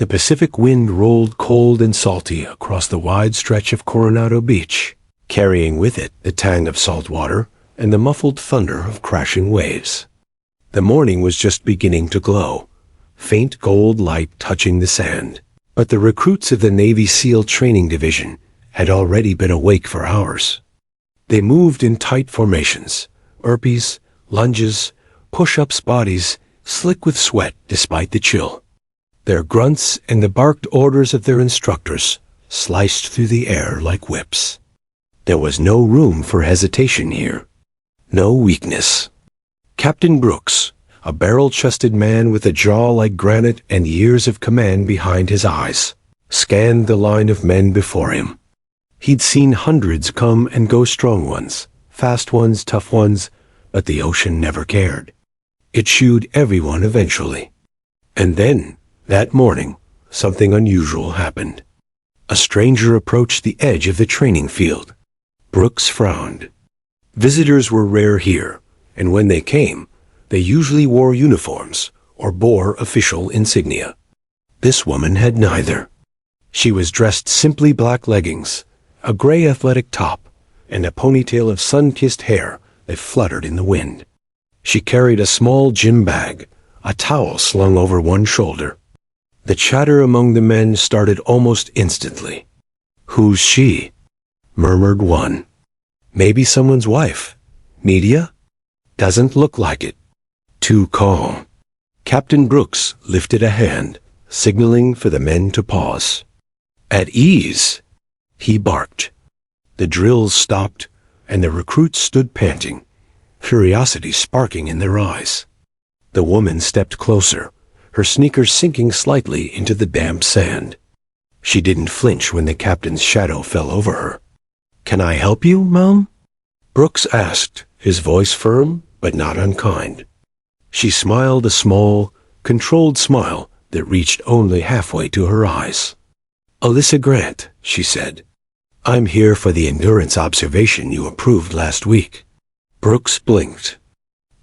The Pacific wind rolled cold and salty across the wide stretch of Coronado Beach, carrying with it the tang of salt water and the muffled thunder of crashing waves. The morning was just beginning to glow, faint gold light touching the sand. But the recruits of the Navy SEAL Training Division had already been awake for hours. They moved in tight formations, burpees, lunges, push-ups, bodies slick with sweat despite the chill. Their grunts and the barked orders of their instructors sliced through the air like whips. There was no room for hesitation here. No weakness. Captain Brooks, a barrel-chested man with a jaw like granite and years of command behind his eyes, scanned the line of men before him. He'd seen hundreds come and go, strong ones, fast ones, tough ones, but the ocean never cared. It shooed everyone eventually. And then, that morning, something unusual happened. A stranger approached the edge of the training field. Brooks frowned. Visitors were rare here, and when they came, they usually wore uniforms or bore official insignia. This woman had neither. She was dressed simply black leggings, a gray athletic top, and a ponytail of sun-kissed hair that fluttered in the wind. She carried a small gym bag, a towel slung over one shoulder. The chatter among the men started almost instantly. "Who's she?" murmured one. "Maybe someone's wife. Media? Doesn't look like it." Too calm. Captain Brooks lifted a hand, signaling for the men to pause. "At ease," he barked. The drills stopped, and the recruits stood panting, curiosity sparking in their eyes. The woman stepped closer, her sneakers sinking slightly into the damp sand. She didn't flinch when the captain's shadow fell over her. "Can I help you, Mom?" Brooks asked, his voice firm but not unkind. She smiled, a small, controlled smile that reached only halfway to her eyes. "Alyssa Grant," she said. "I'm here for the endurance observation you approved last week." Brooks blinked.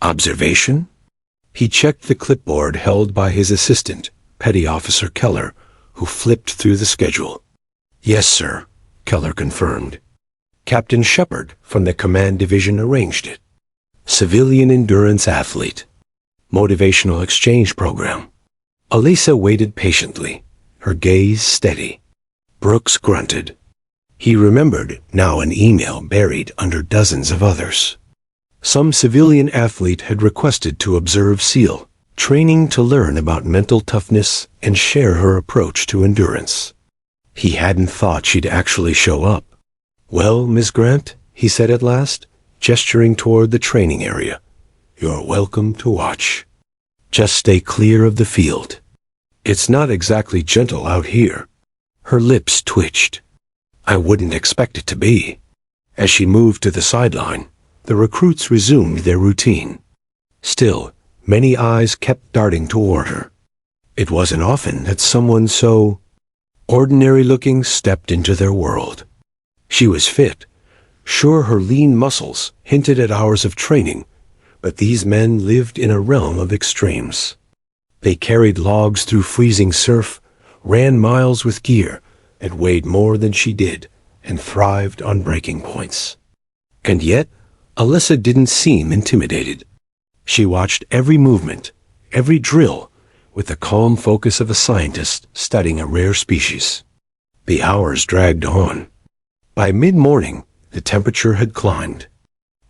"Observation?" He checked the clipboard held by his assistant, Petty Officer Keller, who flipped through the schedule. "Yes, sir," Keller confirmed. Captain Shepard from the Command Division arranged it. Civilian endurance athlete. Motivational exchange program. Alyssa waited patiently, her gaze steady. Brooks grunted. He remembered now an email buried under dozens of others. Some civilian athlete had requested to observe SEAL, training to learn about mental toughness and share her approach to endurance. He hadn't thought she'd actually show up. "Well, Miss Grant," he said at last, gesturing toward the training area, "you're welcome to watch. Just stay clear of the field. It's not exactly gentle out here." Her lips twitched. "I wouldn't expect it to be." As she moved to the sideline, the recruits resumed their routine. Still, many eyes kept darting toward her. It wasn't often that someone so ordinary-looking stepped into their world. She was fit. Sure, her lean muscles hinted at hours of training, but these men lived in a realm of extremes. They carried logs through freezing surf, ran miles with gear, and weighed more than she did, and thrived on breaking points. And yet, Alyssa didn't seem intimidated. She watched every movement, every drill, with the calm focus of a scientist studying a rare species. The hours dragged on. By mid-morning, the temperature had climbed,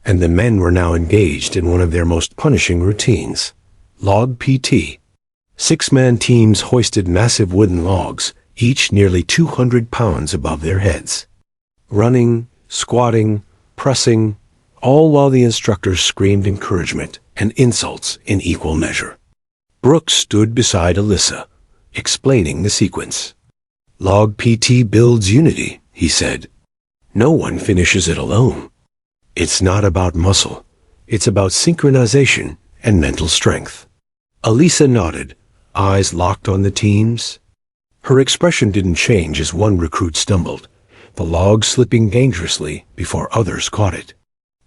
and the men were now engaged in one of their most punishing routines, log PT. 6-man teams hoisted massive wooden logs, each nearly 200 pounds above their heads. Running, squatting, pressing, all while the instructors screamed encouragement and insults in equal measure. Brooks stood beside Alyssa, explaining the sequence. "Log PT builds unity," he said. "No one finishes it alone. It's not about muscle. It's about synchronization and mental strength." Alyssa nodded, eyes locked on the teams. Her expression didn't change as one recruit stumbled, the log slipping dangerously before others caught it.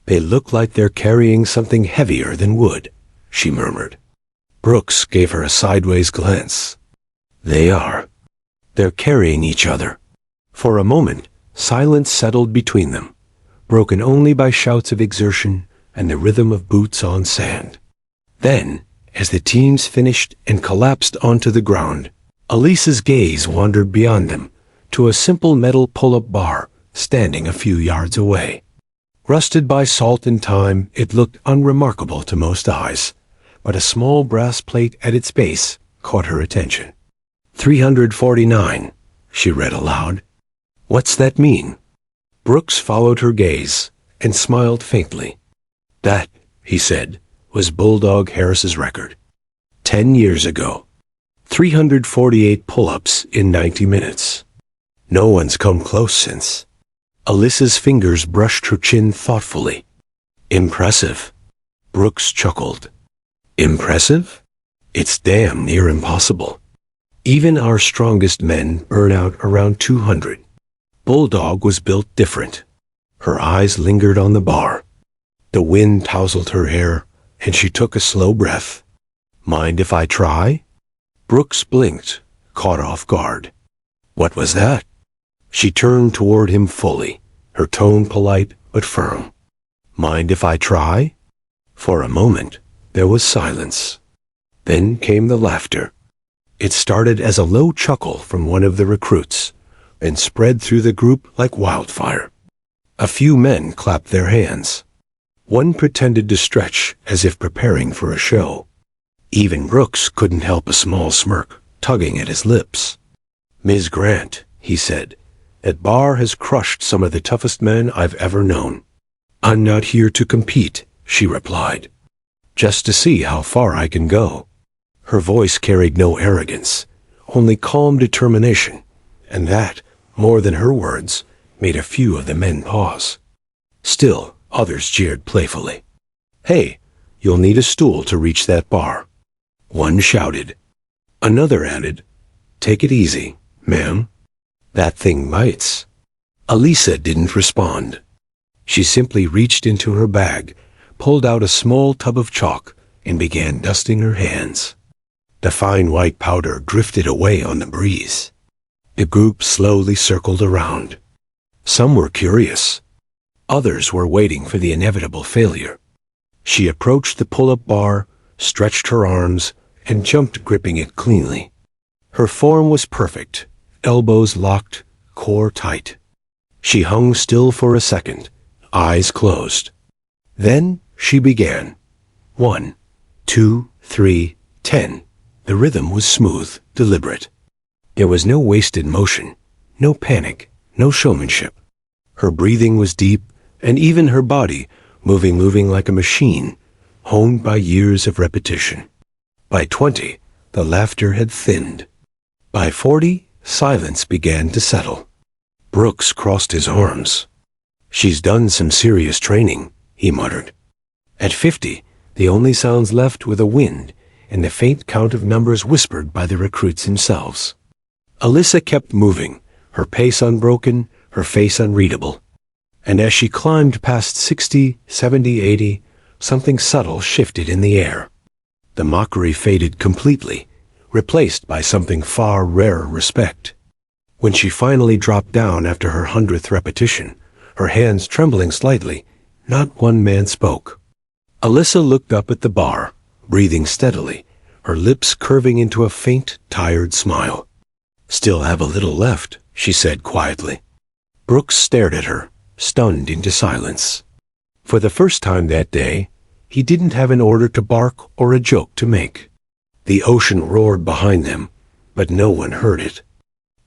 "They look like they're carrying something heavier than wood," she murmured. Brooks gave her a sideways glance. "They are," They're carrying each other. For a moment, silence settled between them, broken only by shouts of exertion and the rhythm of boots on sand. Then, as the teams finished and collapsed onto the ground, Elisa's gaze wandered beyond them to a simple metal pull-up bar standing a few yards away. Rusted by salt and time, it looked unremarkable to most eyes, but a small brass plate at its base caught her attention. 349, she read aloud. What's that mean? Brooks followed her gaze and smiled faintly. That, he said, was Bulldog Harris's record. 10 years ago. 348 pull-ups in 90 minutes. No one's come close since. Alyssa's fingers brushed her chin thoughtfully. Impressive. Brooks chuckled. Impressive? It's damn near impossible. Even our strongest men burn out around 200. Bulldog was built different. Her eyes lingered on the bar. The wind tousled her hair, and she took a slow breath. Mind if I try? Brooks blinked, caught off guard. What was that? She turned toward him fully, her tone polite but firm. Mind if I try? For a moment, there was silence. Then came the laughter. It started as a low chuckle from one of the recruits and spread through the group like wildfire. A few men clapped their hands. One pretended to stretch as if preparing for a show. Even Brooks couldn't help a small smirk tugging at his lips. Ms. Grant, he said, that bar has crushed some of the toughest men I've ever known. I'm not here to compete, she replied. Just to see how far I can go. Her voice carried no arrogance, only calm determination, and that, more than her words, made a few of the men pause. Still, others jeered playfully. Hey, you'll need a stool to reach that bar. One shouted. Another added, Take it easy, ma'am. That thing bites. Elisa didn't respond. She simply reached into her bag, pulled out a small tub of chalk, and began dusting her hands. The fine white powder drifted away on the breeze. The group slowly circled around. Some were curious. Others were waiting for the inevitable failure. She approached the pull-up bar, stretched her arms, and jumped, gripping it cleanly. Her form was perfect, elbows locked, core tight. She hung still for a second, eyes closed. Then she began. 1, 2, 3, 10. The rhythm was smooth, deliberate. There was no wasted motion, no panic, no showmanship. Her breathing was deep, and even her body moving like a machine, honed by years of repetition. By 20, the laughter had thinned. By 40, silence began to settle. Brooks crossed his arms. She's done some serious training, he muttered. At 50, the only sounds left were the wind and the faint count of numbers whispered by the recruits themselves. Alyssa kept moving, her pace unbroken, her face unreadable. And as she climbed past 60, 70, 80, something subtle shifted in the air. The mockery faded completely, replaced by something far rarer respect. When she finally dropped down after her 100th repetition, her hands trembling slightly, not one man spoke. Alyssa looked up at the bar, breathing steadily, her lips curving into a faint, tired smile. Still have a little left, she said quietly. Brooks stared at her, stunned into silence. For the first time that day, he didn't have an order to bark or a joke to make. The ocean roared behind them, but no one heard it.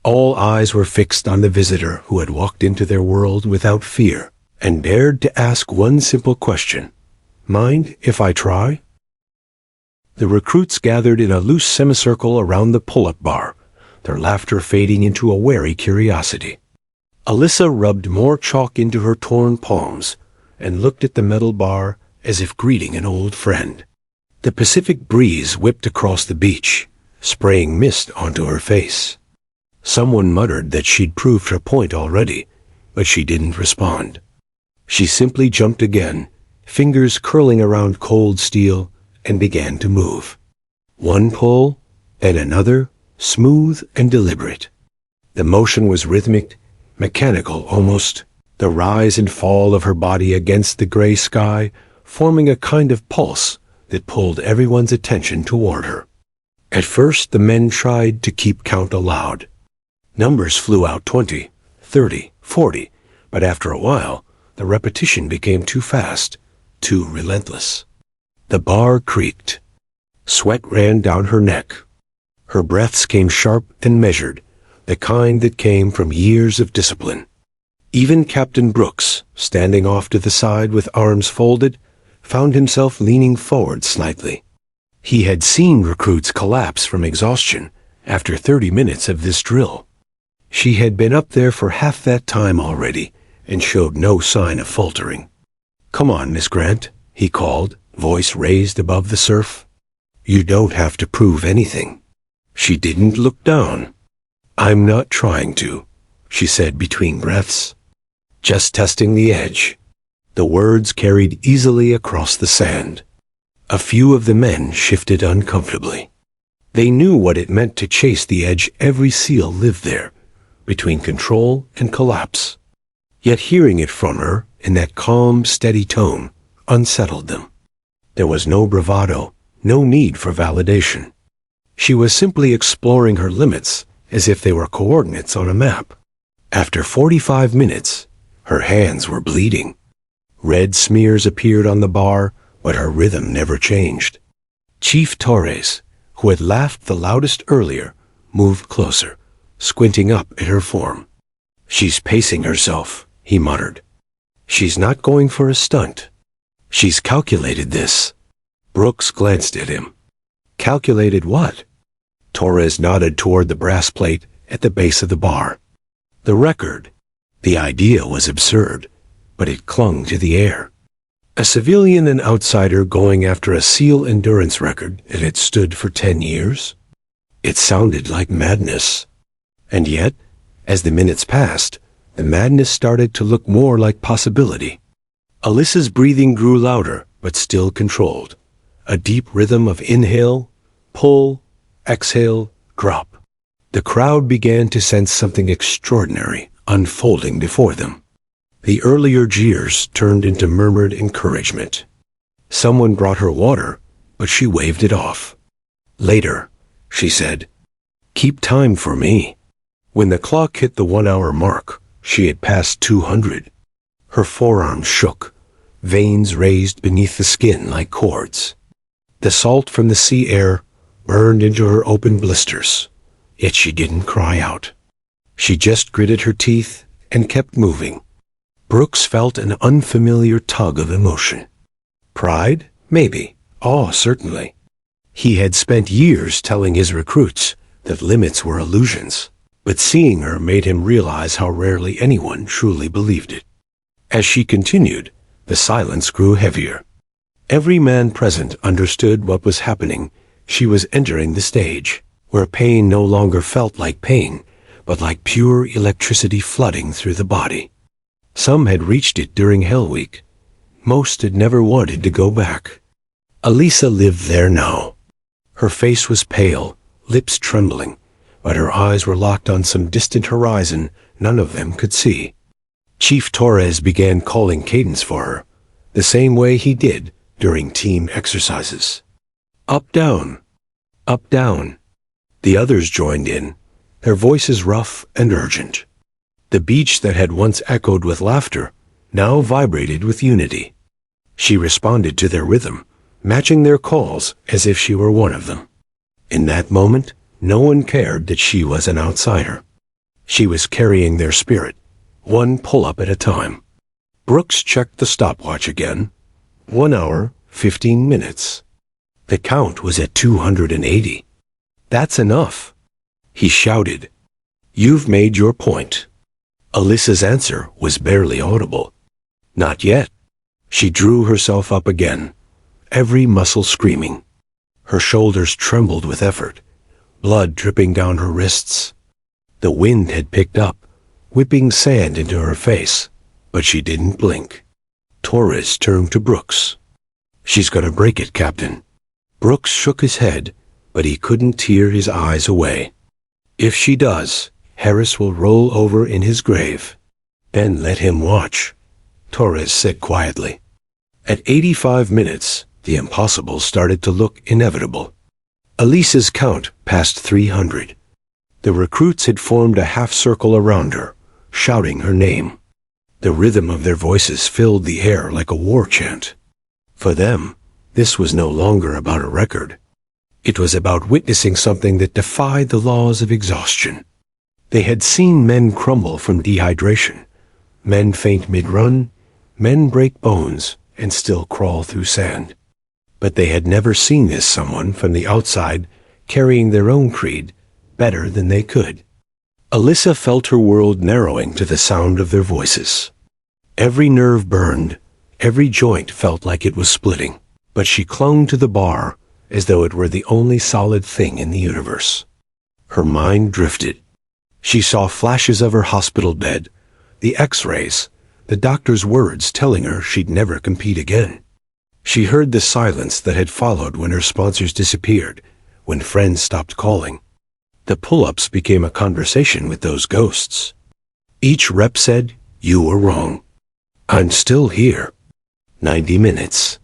All eyes were fixed on the visitor who had walked into their world without fear and dared to ask one simple question. Mind if I try? The recruits gathered in a loose semicircle around the pull-up bar, their laughter fading into a wary curiosity. Alyssa rubbed more chalk into her torn palms and looked at the metal bar as if greeting an old friend. The Pacific breeze whipped across the beach, spraying mist onto her face. Someone muttered that she'd proved her point already, but she didn't respond. She simply jumped again, fingers curling around cold steel, and began to move. One pull, then another, smooth and deliberate. The motion was rhythmic, mechanical almost, the rise and fall of her body against the gray sky, forming a kind of pulse that pulled everyone's attention toward her. At first, the men tried to keep count aloud. Numbers flew out 20, 30, 40, but after a while, the repetition became too fast, too relentless. The bar creaked. Sweat ran down her neck. Her breaths came sharp and measured, the kind that came from years of discipline. Even Captain Brooks, standing off to the side with arms folded, found himself leaning forward slightly. He had seen recruits collapse from exhaustion after 30 minutes of this drill. She had been up there for half that time already and showed no sign of faltering. "Come on, Miss Grant," he called, voice raised above the surf. "You don't have to prove anything." She didn't look down. "I'm not trying to," she said between breaths. "Just testing the edge." The words carried easily across the sand. A few of the men shifted uncomfortably. They knew what it meant to chase the edge every SEAL lived there, between control and collapse. Yet hearing it from her in that calm, steady tone unsettled them. There was no bravado, no need for validation. She was simply exploring her limits as if they were coordinates on a map. After 45 minutes, her hands were bleeding. Red smears appeared on the bar, but her rhythm never changed. Chief Torres, who had laughed the loudest earlier, moved closer, squinting up at her form. "She's pacing herself," he muttered. "She's not going for a stunt. She's calculated this." Brooks glanced at him. "Calculated what?" Torres nodded toward the brass plate at the base of the bar. "The record." The idea was absurd, but it clung to the air. A civilian and outsider going after a SEAL endurance record that had stood for 10 years? It sounded like madness. And yet, as the minutes passed, the madness started to look more like possibility. Alyssa's breathing grew louder, but still controlled. A deep rhythm of inhale, pull, exhale, drop. The crowd began to sense something extraordinary unfolding before them. The earlier jeers turned into murmured encouragement. Someone brought her water, but she waved it off. "Later," she said. "Keep time for me." When the clock hit the 1-hour mark, she had passed 200. Her forearms shook, veins raised beneath the skin like cords. The salt from the sea air burned into her open blisters, yet she didn't cry out. She just gritted her teeth and kept moving. Brooks felt an unfamiliar tug of emotion. Pride? Maybe. Awe, certainly. He had spent years telling his recruits that limits were illusions, but seeing her made him realize how rarely anyone truly believed it. As she continued, the silence grew heavier. Every man present understood what was happening. She was entering the stage, where pain no longer felt like pain, but like pure electricity flooding through the body. Some had reached it during Hell Week. Most had never wanted to go back. Alyssa lived there now. Her face was pale, lips trembling, but her eyes were locked on some distant horizon none of them could see. Chief Torres began calling cadence for her, the same way he did during team exercises. Up, down. Up, down. The others joined in, their voices rough and urgent. The beach that had once echoed with laughter now vibrated with unity. She responded to their rhythm, matching their calls as if she were one of them. In that moment, no one cared that she was an outsider. She was carrying their spirit, one pull-up at a time. Brooks checked the stopwatch again. 1 hour, 15 minutes. The count was at 280. "That's enough," he shouted. "You've made your point." Alyssa's answer was barely audible. "Not yet." She drew herself up again, every muscle screaming. Her shoulders trembled with effort, blood dripping down her wrists. The wind had picked up, whipping sand into her face, but she didn't blink. Torres turned to Brooks. "She's gonna break it, Captain." Brooks shook his head, but he couldn't tear his eyes away. "If she does, Harris will roll over in his grave. Then let him watch, Torres said quietly. At 85 minutes, the impossible started to look inevitable. Elisa's count passed 300. The recruits had formed a half-circle around her, shouting her name. The rhythm of their voices filled the air like a war chant. For them, this was no longer about a record. It was about witnessing something that defied the laws of exhaustion. They had seen men crumble from dehydration, men faint mid-run, men break bones and still crawl through sand. But they had never seen this someone from the outside carrying their own creed better than they could. Alyssa felt her world narrowing to the sound of their voices. Every nerve burned, every joint felt like it was splitting, but she clung to the bar as though it were the only solid thing in the universe. Her mind drifted. She saw flashes of her hospital bed, the x-rays, the doctor's words telling her she'd never compete again. She heard the silence that had followed when her sponsors disappeared, when friends stopped calling. The pull-ups became a conversation with those ghosts. Each rep said, "You were wrong. I'm still here." 90 minutes.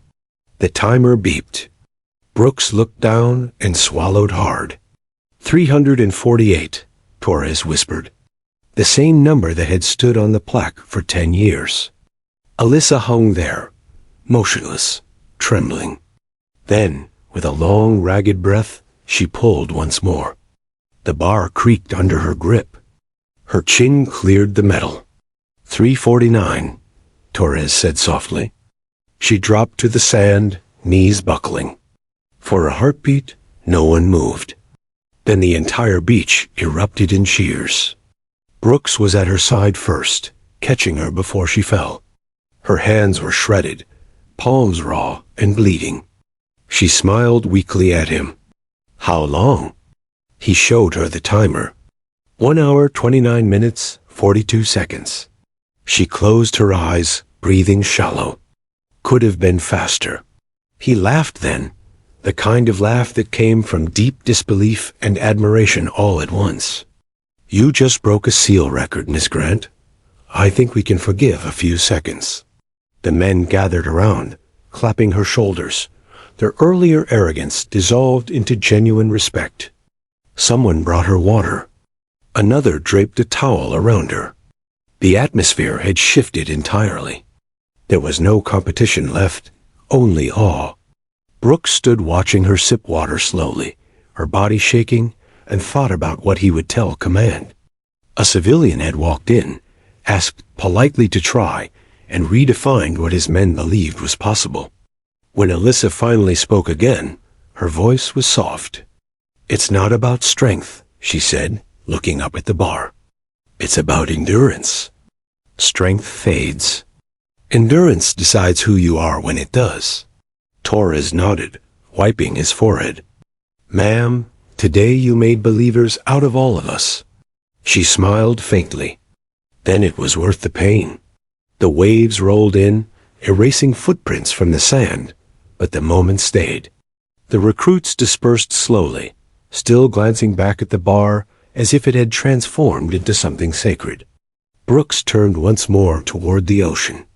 The timer beeped. Brooks looked down and swallowed hard. 348, Torres whispered. The same number that had stood on the plaque for 10 years. Alyssa hung there, motionless, trembling. Then, with a long, ragged breath, she pulled once more. The bar creaked under her grip. Her chin cleared the metal. 349, Torres said softly. She dropped to the sand, knees buckling. For a heartbeat, no one moved. Then the entire beach erupted in cheers. Brooks was at her side first, catching her before she fell. Her hands were shredded, palms raw and bleeding. She smiled weakly at him. "How long?" He showed her the timer. 1 hour, 29 minutes, 42 seconds. She closed her eyes, breathing shallow. Could have been faster. He laughed then, the kind of laugh that came from deep disbelief and admiration all at once. "You just broke a SEAL record, Miss Grant. I think we can forgive a few seconds." The men gathered around, clapping her shoulders. Their earlier arrogance dissolved into genuine respect. Someone brought her water. Another draped a towel around her. The atmosphere had shifted entirely. There was no competition left, only awe. Brooks stood watching her sip water slowly, her body shaking, and thought about what he would tell command. A civilian had walked in, asked politely to try, and redefined what his men believed was possible. When Alyssa finally spoke again, her voice was soft. "It's not about strength," she said, looking up at the bar. "It's about endurance. Strength fades. Endurance decides who you are when it does." Torres nodded, wiping his forehead. "Ma'am, today you made believers out of all of us." She smiled faintly. Then it was worth the pain. The waves rolled in, erasing footprints from the sand, but the moment stayed. The recruits dispersed slowly, still glancing back at the bar as if it had transformed into something sacred. Brooks turned once more toward the ocean.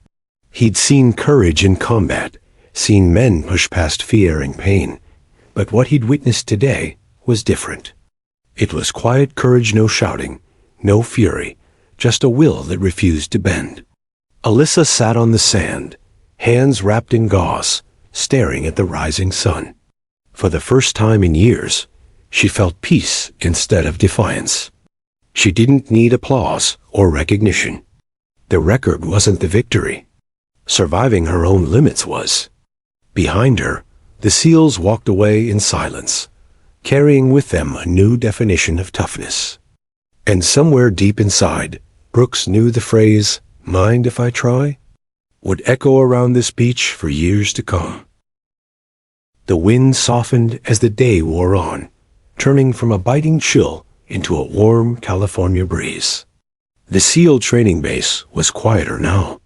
He'd seen courage in combat, seen men push past fear and pain, but what he'd witnessed today was different. It was quiet courage, no shouting, no fury, just a will that refused to bend. Alyssa sat on the sand, hands wrapped in gauze, staring at the rising sun. For the first time in years, she felt peace instead of defiance. She didn't need applause or recognition. The record wasn't the victory. Surviving her own limits was. Behind her, the SEALs walked away in silence, carrying with them a new definition of toughness. And somewhere deep inside, Brooks knew the phrase, "Mind if I try?" would echo around this beach for years to come. The wind softened as the day wore on, turning from a biting chill into a warm California breeze. The SEAL training base was quieter now.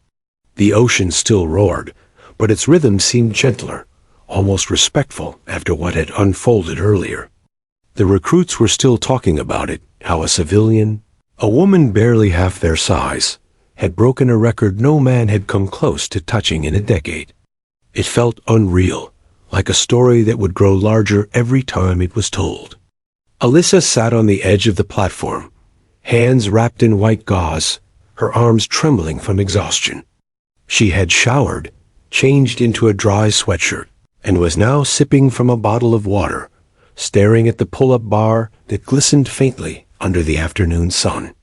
The ocean still roared, but its rhythm seemed gentler, almost respectful after what had unfolded earlier. The recruits were still talking about it, how a civilian, A woman barely half their size had broken a record no man had come close to touching in a decade. It felt unreal, like a story that would grow larger every time it was told. Alyssa sat on the edge of the platform, hands wrapped in white gauze, her arms trembling from exhaustion. She had showered, changed into a dry sweatshirt, and was now sipping from a bottle of water, staring at the pull-up bar that glistened faintly under the afternoon sun.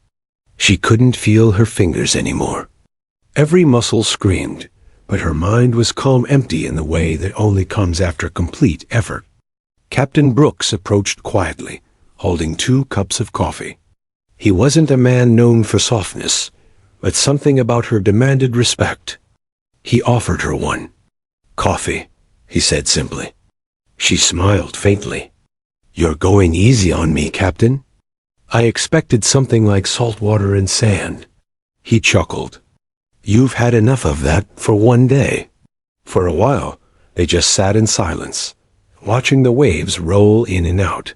She couldn't feel her fingers anymore. Every muscle screamed, but her mind was calm, empty in the way that only comes after complete effort. Captain Brooks approached quietly, holding 2 cups of coffee. He wasn't a man known for softness, but something about her demanded respect. He offered her one. "Coffee," he said simply. She smiled faintly. "You're going easy on me, Captain." "I expected something like salt water and sand." He chuckled. "You've had enough of that for one day." For a while, they just sat in silence, watching the waves roll in and out.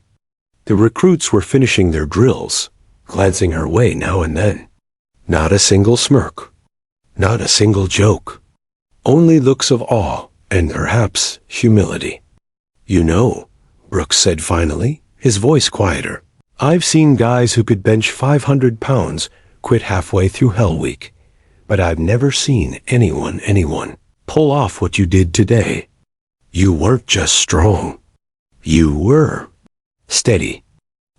The recruits were finishing their drills, glancing her way now and then. Not a single smirk, not a single joke, only looks of awe and perhaps humility. "You know," Brooks said finally, his voice quieter, "I've seen guys who could bench 500 pounds quit halfway through Hell Week, but I've never seen anyone pull off what you did today. You weren't just strong. You were steady,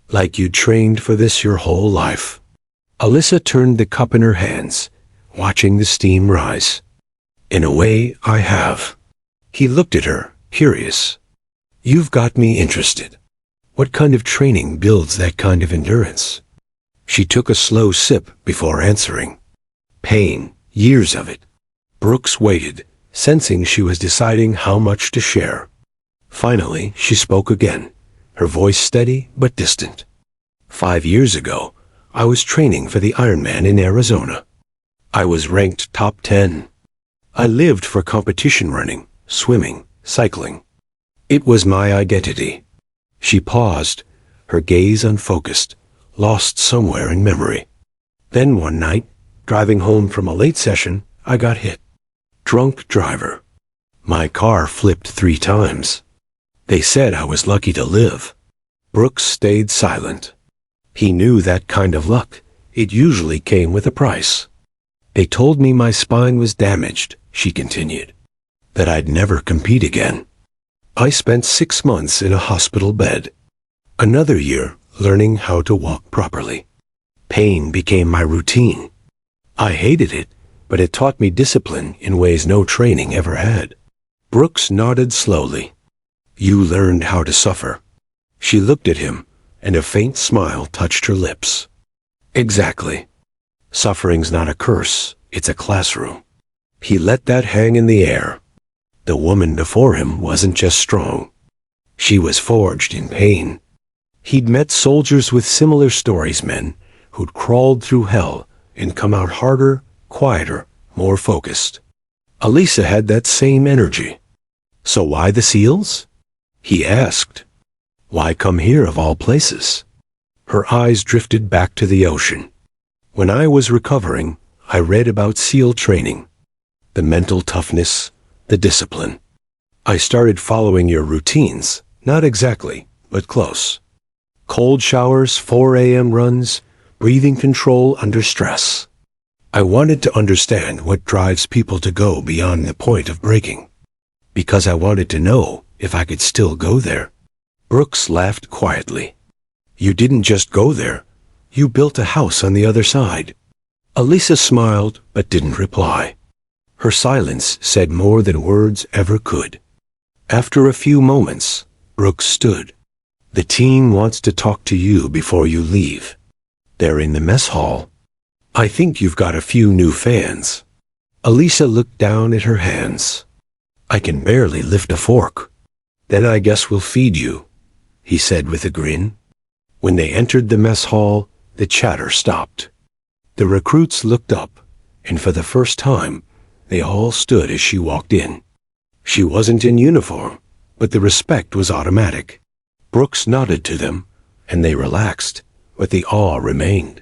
like you'd trained for this your whole life." Alyssa turned the cup in her hands, watching the steam rise. "In a way, I have." He looked at her, curious. "You've got me interested. What kind of training builds that kind of endurance?" She took a slow sip before answering. "Pain, years of it." Brooks waited, sensing she was deciding how much to share. Finally, she spoke again, her voice steady but distant. 5 years ago, I was training for the Ironman in Arizona. I was ranked top 10. I lived for competition running, swimming, cycling. It was my identity. She paused, her gaze unfocused, lost somewhere in memory. Then one night, driving home from a late session, I got hit. Drunk driver. My car flipped 3 times. They said I was lucky to live. Brooks stayed silent. He knew that kind of luck. It usually came with a price. "They told me my spine was damaged," she continued, "that I'd never compete again. I spent 6 months in a hospital bed. Another year learning how to walk properly. Pain became my routine. I hated it, but it taught me discipline in ways no training ever had." Brooks nodded slowly. "You learned how to suffer." She looked at him, and a faint smile touched her lips. "Exactly. Suffering's not a curse, it's a classroom." He let that hang in the air. The woman before him wasn't just strong. She was forged in pain. He'd met soldiers with similar stories, men who'd crawled through hell and come out harder, quieter, more focused. Alyssa had that same energy. "So why the SEALs?" he asked. "Why come here of all places?" Her eyes drifted back to the ocean. "When I was recovering, I read about SEAL training. The mental toughness, the discipline. I started following your routines, not exactly, but close. Cold showers, 4 a.m. runs, breathing control under stress. I wanted to understand what drives people to go beyond the point of breaking. Because I wanted to know if I could still go there." Brooks laughed quietly. "You didn't just go there. You built a house on the other side." Alyssa smiled but didn't reply. Her silence said more than words ever could. After a few moments, Brooks stood. "The team wants to talk to you before you leave. They're in the mess hall. I think you've got a few new fans." Alyssa looked down at her hands. "I can barely lift a fork." "Then I guess we'll feed you," he said with a grin. When they entered the mess hall, the chatter stopped. The recruits looked up, and for the first time, they all stood as she walked in. She wasn't in uniform, but the respect was automatic. Brooks nodded to them, and they relaxed, but the awe remained.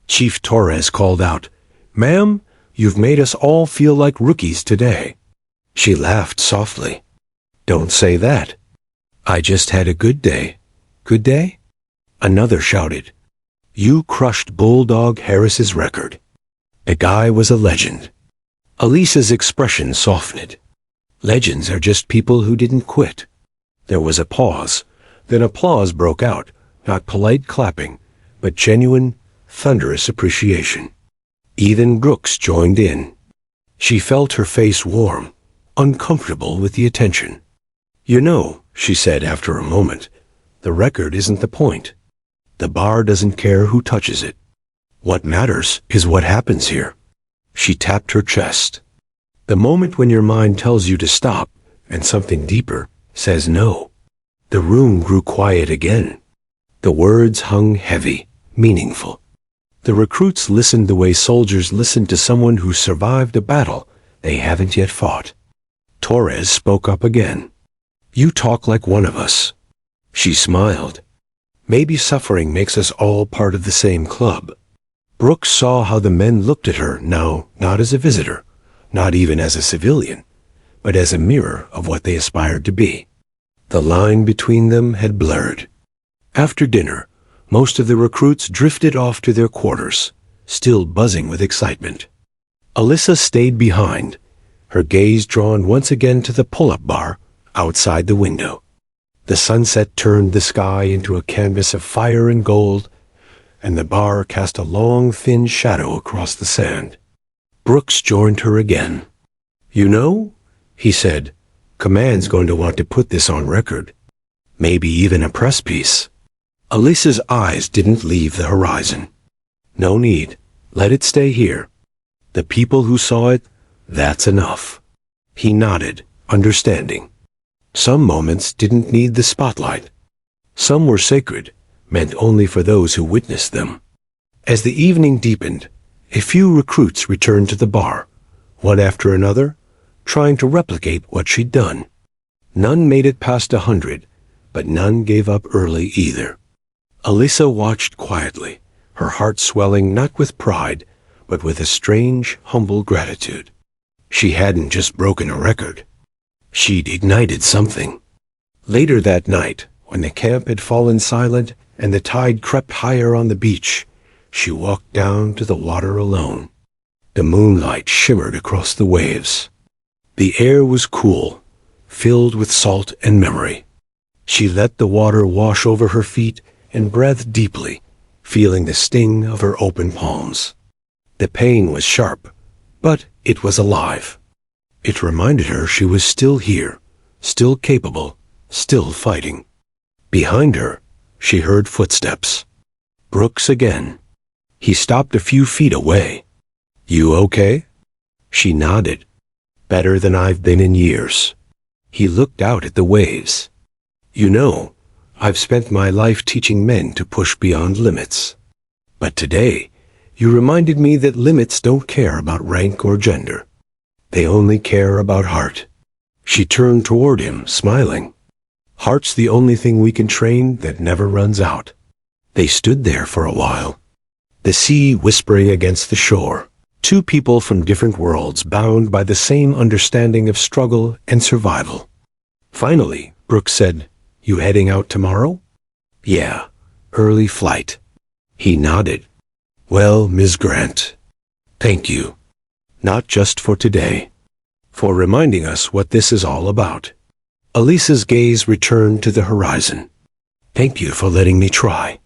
Chief Torres called out, "Ma'am, you've made us all feel like rookies today." She laughed softly. "Don't say that. I just had a good day." "Good day?" Another shouted. "You crushed Bulldog Harris's record." The guy was a legend. Elisa's expression softened. Legends are just people who didn't quit. There was a pause. Then applause broke out, not polite clapping, but genuine, thunderous appreciation. Even Brooks joined in. She felt her face warm, uncomfortable with the attention. "You know," she said after a moment, "the record isn't the point. The bar doesn't care who touches it. What matters is what happens here." She tapped her chest. "The moment when your mind tells you to stop, and something deeper says no." The room grew quiet again. The words hung heavy, meaningful. The recruits listened the way soldiers listen to someone who survived a battle they haven't yet fought. Torres spoke up again. "You talk like one of us." She smiled. "Maybe suffering makes us all part of the same club." Brooks saw how the men looked at her now, not as a visitor, not even as a civilian, but as a mirror of what they aspired to be. The line between them had blurred. After dinner, most of the recruits drifted off to their quarters, still buzzing with excitement. Alyssa stayed behind, her gaze drawn once again to the pull-up bar outside the window. The sunset turned the sky into a canvas of fire and gold, and the bar cast a long, thin shadow across the sand. Brooks joined her again. "You know," he said, "Command's going to want to put this on record. Maybe even a press piece." Alyssa's eyes didn't leave the horizon. "No need. Let it stay here. The people who saw it, that's enough." He nodded, understanding. Some moments didn't need the spotlight. Some were sacred, meant only for those who witnessed them. As the evening deepened, a few recruits returned to the bar, one after another, trying to replicate what she'd done. None made it past 100, but none gave up early either. Alyssa watched quietly, her heart swelling not with pride, but with a strange, humble gratitude. She hadn't just broken a record. She'd ignited something. Later that night, when the camp had fallen silent and the tide crept higher on the beach, she walked down to the water alone. The moonlight shimmered across the waves. The air was cool, filled with salt and memory. She let the water wash over her feet and breathed deeply, feeling the sting of her open palms. The pain was sharp, but it was alive. It reminded her she was still here, still capable, still fighting. Behind her, she heard footsteps. Brooks again. He stopped a few feet away. "You okay?" She nodded. "Better than I've been in years." He looked out at the waves. "You know, I've spent my life teaching men to push beyond limits. But today, you reminded me that limits don't care about rank or gender. They only care about heart." She turned toward him, smiling. "Heart's the only thing we can train that never runs out." They stood there for a while, the sea whispering against the shore. Two people from different worlds bound by the same understanding of struggle and survival. Finally, Brooks said, "You heading out tomorrow?" "Yeah, early flight." He nodded. "Well, Ms. Grant, thank you. Not just for today, for reminding us what this is all about." Elisa's gaze returned to the horizon. "Thank you for letting me try."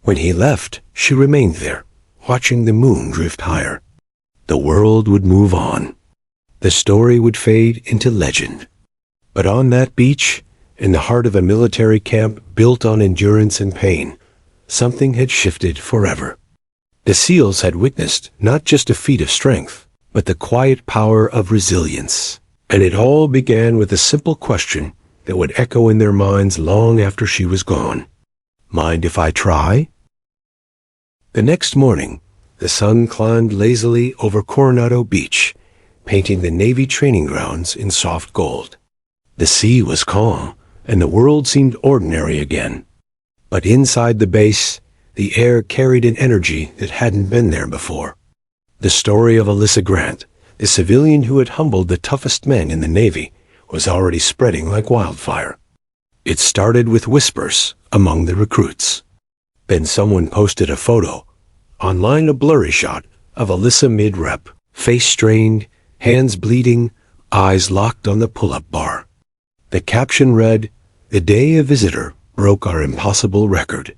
When he left, she remained there, watching the moon drift higher. The world would move on. The story would fade into legend. But on that beach, in the heart of a military camp built on endurance and pain, something had shifted forever. The SEALs had witnessed not just a feat of strength, but the quiet power of resilience. And it all began with a simple question that would echo in their minds long after she was gone. "Mind if I try?" The next morning, the sun climbed lazily over Coronado Beach, painting the Navy training grounds in soft gold. The sea was calm, and the world seemed ordinary again. But inside the base, The air carried an energy that hadn't been there before. The story of Alyssa Grant, the civilian who had humbled the toughest men in the Navy, was already spreading like wildfire. It started with whispers among the recruits. Then someone posted a photo, online a blurry shot of Alyssa mid-rep, face strained, hands bleeding, eyes locked on the pull-up bar. The caption read, "The day a visitor broke our impossible record."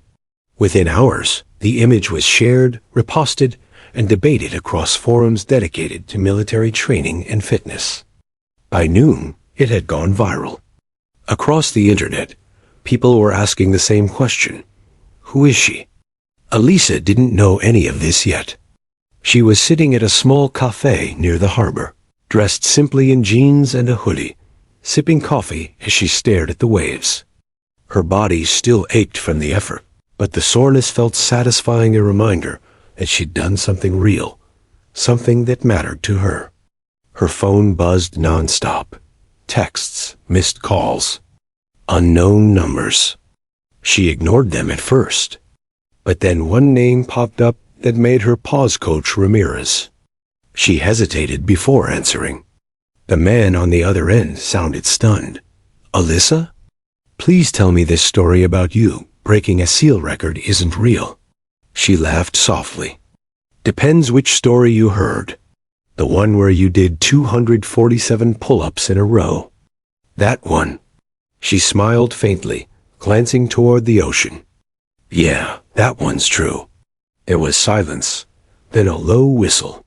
Within hours, the image was shared, reposted, and debated across forums dedicated to military training and fitness. By noon, it had gone viral. Across the internet, people were asking the same question. Who is she? Alyssa didn't know any of this yet. She was sitting at a small cafe near the harbor, dressed simply in jeans and a hoodie, sipping coffee as she stared at the waves. Her body still ached from the effort, but the soreness felt satisfying, a reminder that she'd done something real, something that mattered to her. Her phone buzzed nonstop. Texts, missed calls, unknown numbers. She ignored them at first, but then one name popped up that made her pause. Coach Ramirez. She hesitated before answering. The man on the other end sounded stunned. "Alyssa? Please tell me this story about you breaking a SEAL record isn't real." She laughed softly. "Depends which story you heard. The one where you did 247 pull-ups in a row. That one." She smiled faintly, glancing toward the ocean. "Yeah, that one's true." There was silence, then a low whistle.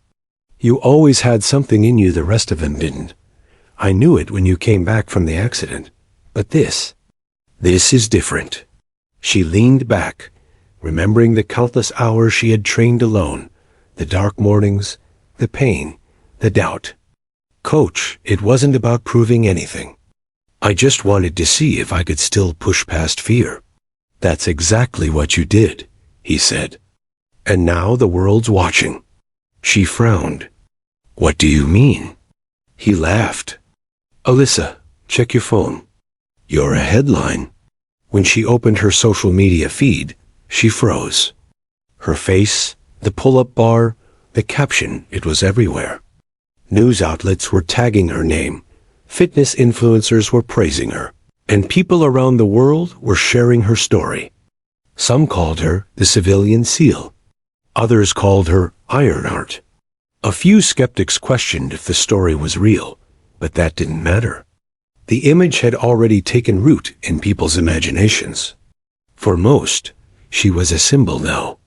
"You always had something in you the rest of them didn't. I knew it when you came back from the accident. But this is different." She leaned back, remembering the countless hours she had trained alone, the dark mornings, the pain, the doubt. "Coach, it wasn't about proving anything. I just wanted to see if I could still push past fear." "That's exactly what you did," he said. "And now the world's watching." She frowned. "What do you mean?" He laughed. "Alyssa, check your phone. You're a headline." When she opened her social media feed, she froze. Her face, the pull-up bar, the caption, it was everywhere. News outlets were tagging her name, fitness influencers were praising her, and people around the world were sharing her story. Some called her the civilian SEAL. Others called her Ironheart. A few skeptics questioned if the story was real, but that didn't matter. The image had already taken root in people's imaginations. For most, she was a symbol now,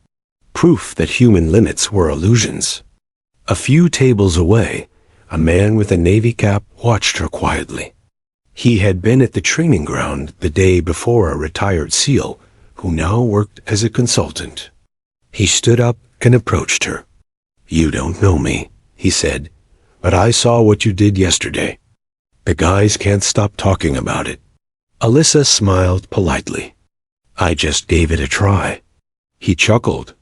proof that human limits were illusions. A few tables away, a man with a Navy cap watched her quietly. He had been at the training ground the day before, a retired SEAL who now worked as a consultant. He stood up and approached her. "You don't know me," he said, "but I saw what you did yesterday. The guys can't stop talking about it." Alyssa smiled politely. "I just gave it a try." He chuckled.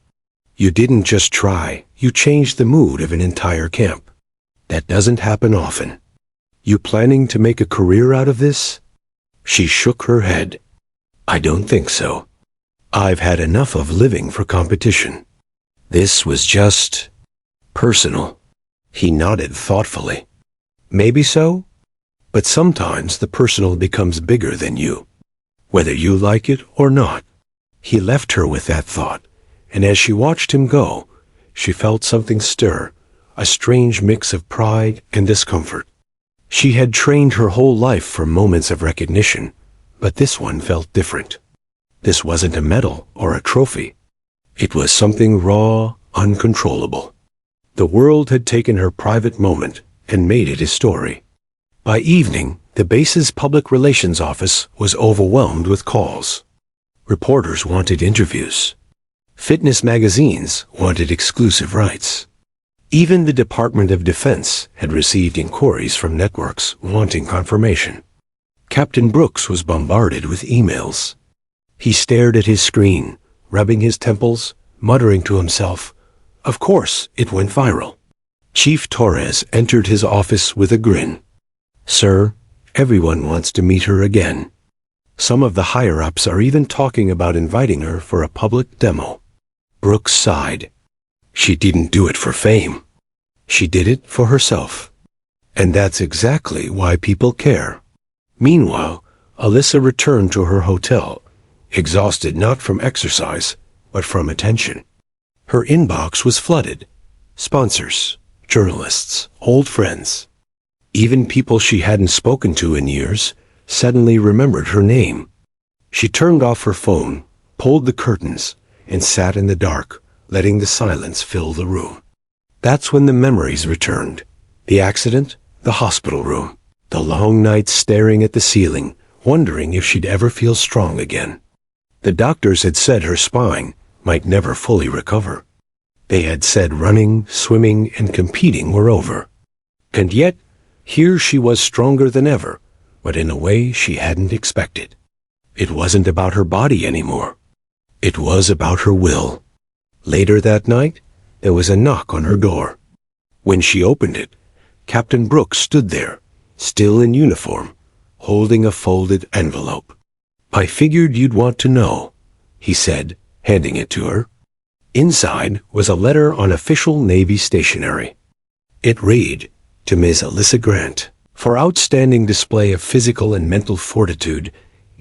"You didn't just try, you changed the mood of an entire camp. That doesn't happen often. You planning to make a career out of this?" She shook her head. "I don't think so. I've had enough of living for competition. This was just personal." He nodded thoughtfully. "Maybe so, but sometimes the personal becomes bigger than you, whether you like it or not." He left her with that thought, and as she watched him go, she felt something stir, a strange mix of pride and discomfort. She had trained her whole life for moments of recognition, but this one felt different. This wasn't a medal or a trophy. It was something raw, uncontrollable. The world had taken her private moment and made it a story. By evening, the base's public relations office was overwhelmed with calls. Reporters wanted interviews. Fitness magazines wanted exclusive rights. Even the Department of Defense had received inquiries from networks wanting confirmation. Captain Brooks was bombarded with emails. He stared at his screen, rubbing his temples, muttering to himself, "Of course, it went viral." Chief Torres entered his office with a grin. "Sir, everyone wants to meet her again. Some of the higher-ups are even talking about inviting her for a public demo." Brooks sighed. She didn't do it for fame. She did it for herself. And that's exactly why people care. Meanwhile, Alyssa returned to her hotel, exhausted not from exercise, but from attention. Her inbox was flooded. Sponsors, journalists, old friends. Even people she hadn't spoken to in years suddenly remembered her name. She turned off her phone, pulled the curtains, and sat in the dark, letting the silence fill the room. That's when the memories returned. The accident, the hospital room, the long nights staring at the ceiling, wondering if she'd ever feel strong again. The doctors had said her spine might never fully recover. They had said running, swimming, and competing were over. And yet, here she was stronger than ever, but in a way she hadn't expected. It wasn't about her body anymore. It was about her will. Later that night, there was a knock on her door. When she opened it, Captain Brooks stood there, still in uniform, holding a folded envelope. "I figured you'd want to know," he said, handing it to her. Inside was a letter on official Navy stationery. It read, "To Ms. Alyssa Grant, for outstanding display of physical and mental fortitude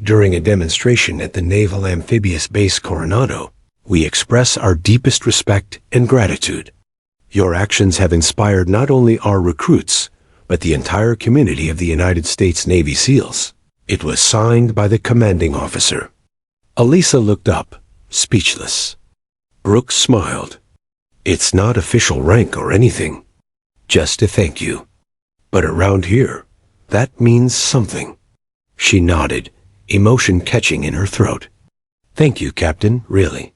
during a demonstration at the Naval Amphibious Base Coronado, we express our deepest respect and gratitude. Your actions have inspired not only our recruits, but the entire community of the United States Navy SEALs." It was signed by the commanding officer. Alyssa looked up, speechless. Brooks smiled. "It's not official rank or anything. Just a thank you. But around here, that means something." She nodded, emotion catching in her throat. "Thank you, Captain, really."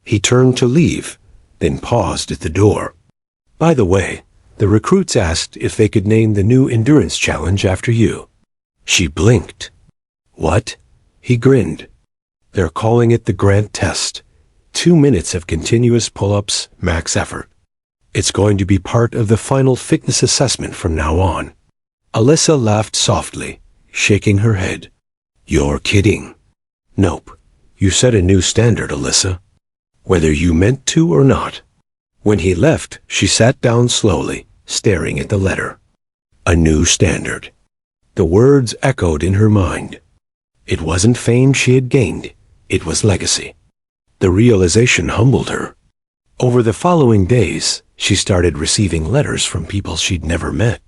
He turned to leave, then paused at the door. "By the way, the recruits asked if they could name the new endurance challenge after you." She blinked. "What?" He grinned. "They're calling it the Grant Test. 2 minutes of continuous pull-ups, max effort. It's going to be part of the final fitness assessment from now on." Alyssa laughed softly, shaking her head. "You're kidding." "Nope. You set a new standard, Alyssa. Whether you meant to or not." When he left, she sat down slowly, staring at the letter. A new standard. The words echoed in her mind. It wasn't fame she had gained, it was legacy. The realization humbled her. Over the following days, she started receiving letters from people she'd never met.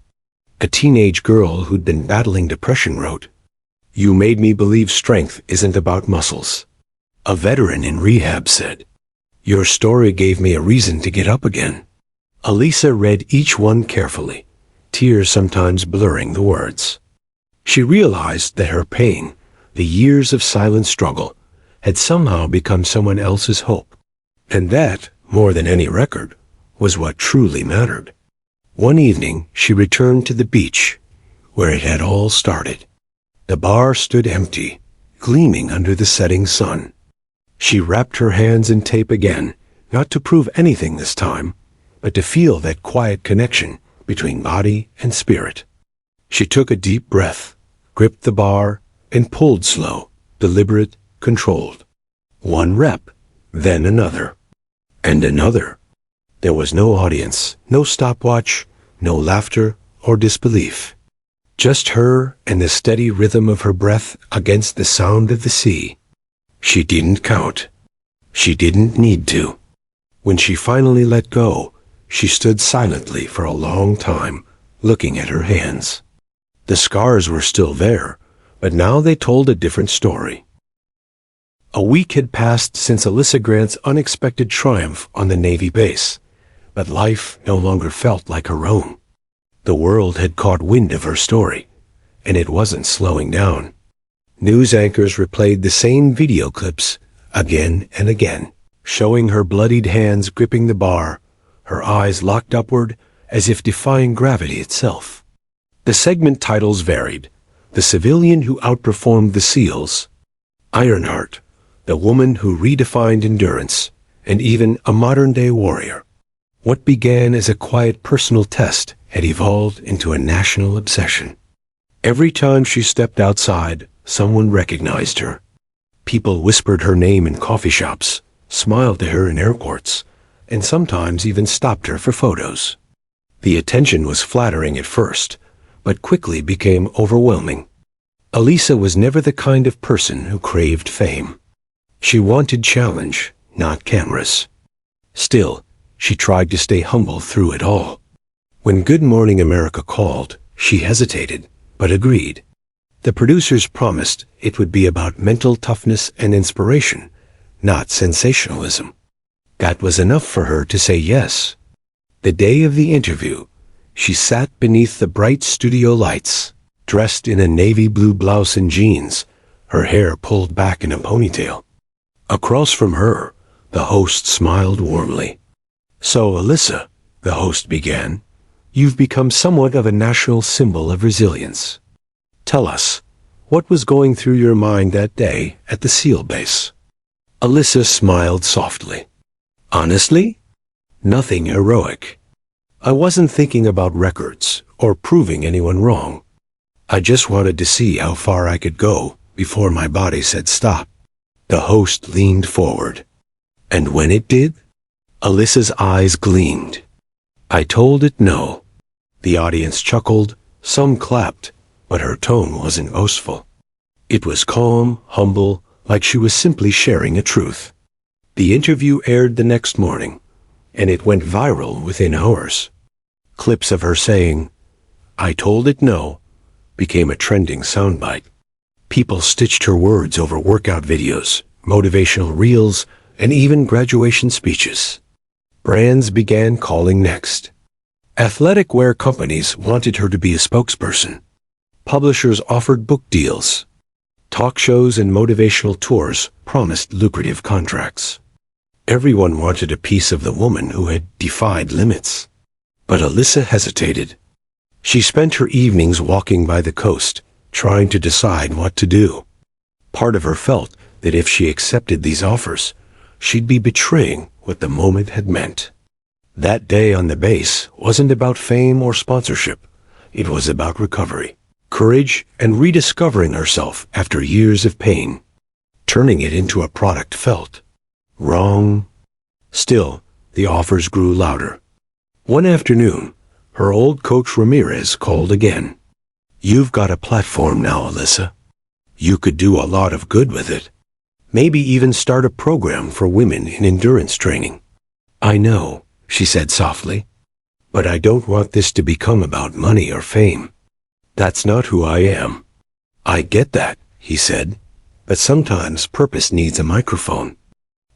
A teenage girl who'd been battling depression wrote, "You made me believe strength isn't about muscles." A veteran in rehab said, "Your story gave me a reason to get up again." Alyssa read each one carefully, tears sometimes blurring the words. She realized that her pain, the years of silent struggle, had somehow become someone else's hope. And that, more than any record, was what truly mattered. One evening, she returned to the beach, where it had all started. The bar stood empty, gleaming under the setting sun. She wrapped her hands in tape again, not to prove anything this time, but to feel that quiet connection between body and spirit. She took a deep breath, gripped the bar, and pulled slow, deliberate, controlled. 1 rep, then another, and another. There was no audience, no stopwatch, no laughter or disbelief. Just her and the steady rhythm of her breath against the sound of the sea. She didn't count. She didn't need to. When she finally let go, she stood silently for a long time, looking at her hands. The scars were still there, but now they told a different story. A week had passed since Alyssa Grant's unexpected triumph on the Navy base, but life no longer felt like her own. The world had caught wind of her story, and it wasn't slowing down. News anchors replayed the same video clips again and again, showing her bloodied hands gripping the bar, her eyes locked upward as if defying gravity itself. The segment titles varied: The Civilian Who Outperformed the SEALs, Ironheart, The Woman Who Redefined Endurance, and even A Modern-Day Warrior. What began as a quiet personal test had evolved into a national obsession. Every time she stepped outside, someone recognized her. People whispered her name in coffee shops, smiled to her in airports, and sometimes even stopped her for photos. The attention was flattering at first, but quickly became overwhelming. Elisa was never the kind of person who craved fame. She wanted challenge, not cameras. Still, she tried to stay humble through it all. When Good Morning America called, she hesitated, but agreed. The producers promised it would be about mental toughness and inspiration, not sensationalism. That was enough for her to say yes. The day of the interview, she sat beneath the bright studio lights, dressed in a navy blue blouse and jeans, her hair pulled back in a ponytail. Across from her, the host smiled warmly. "So, Elisa," the host began, "you've become somewhat of a national symbol of resilience. Tell us, what was going through your mind that day at the SEAL base?" Elisa smiled softly. "Honestly, nothing heroic. I wasn't thinking about records or proving anyone wrong. I just wanted to see how far I could go before my body said stop." The host leaned forward. "And when it did?" Elisa's eyes gleamed. "I told it no." The audience chuckled, some clapped, but her tone wasn't boastful. It was calm, humble, like she was simply sharing a truth. The interview aired the next morning, and it went viral within hours. Clips of her saying, "I told it no," became a trending soundbite. People stitched her words over workout videos, motivational reels, and even graduation speeches. Brands began calling next. Athletic wear companies wanted her to be a spokesperson. Publishers offered book deals. Talk shows and motivational tours promised lucrative contracts. Everyone wanted a piece of the woman who had defied limits. But Elisa hesitated. She spent her evenings walking by the coast, trying to decide what to do. Part of her felt that if she accepted these offers, she'd be betraying what the moment had meant. That day on the base wasn't about fame or sponsorship. It was about recovery, courage, and rediscovering herself after years of pain. Turning it into a product felt wrong. Still, the offers grew louder. One afternoon, her old coach Ramirez called again. "You've got a platform now, Elisa. You could do a lot of good with it. Maybe even start a program for women in endurance training." "I know," she said softly, "but I don't want this to become about money or fame. That's not who I am." "I get that," he said, "but sometimes purpose needs a microphone.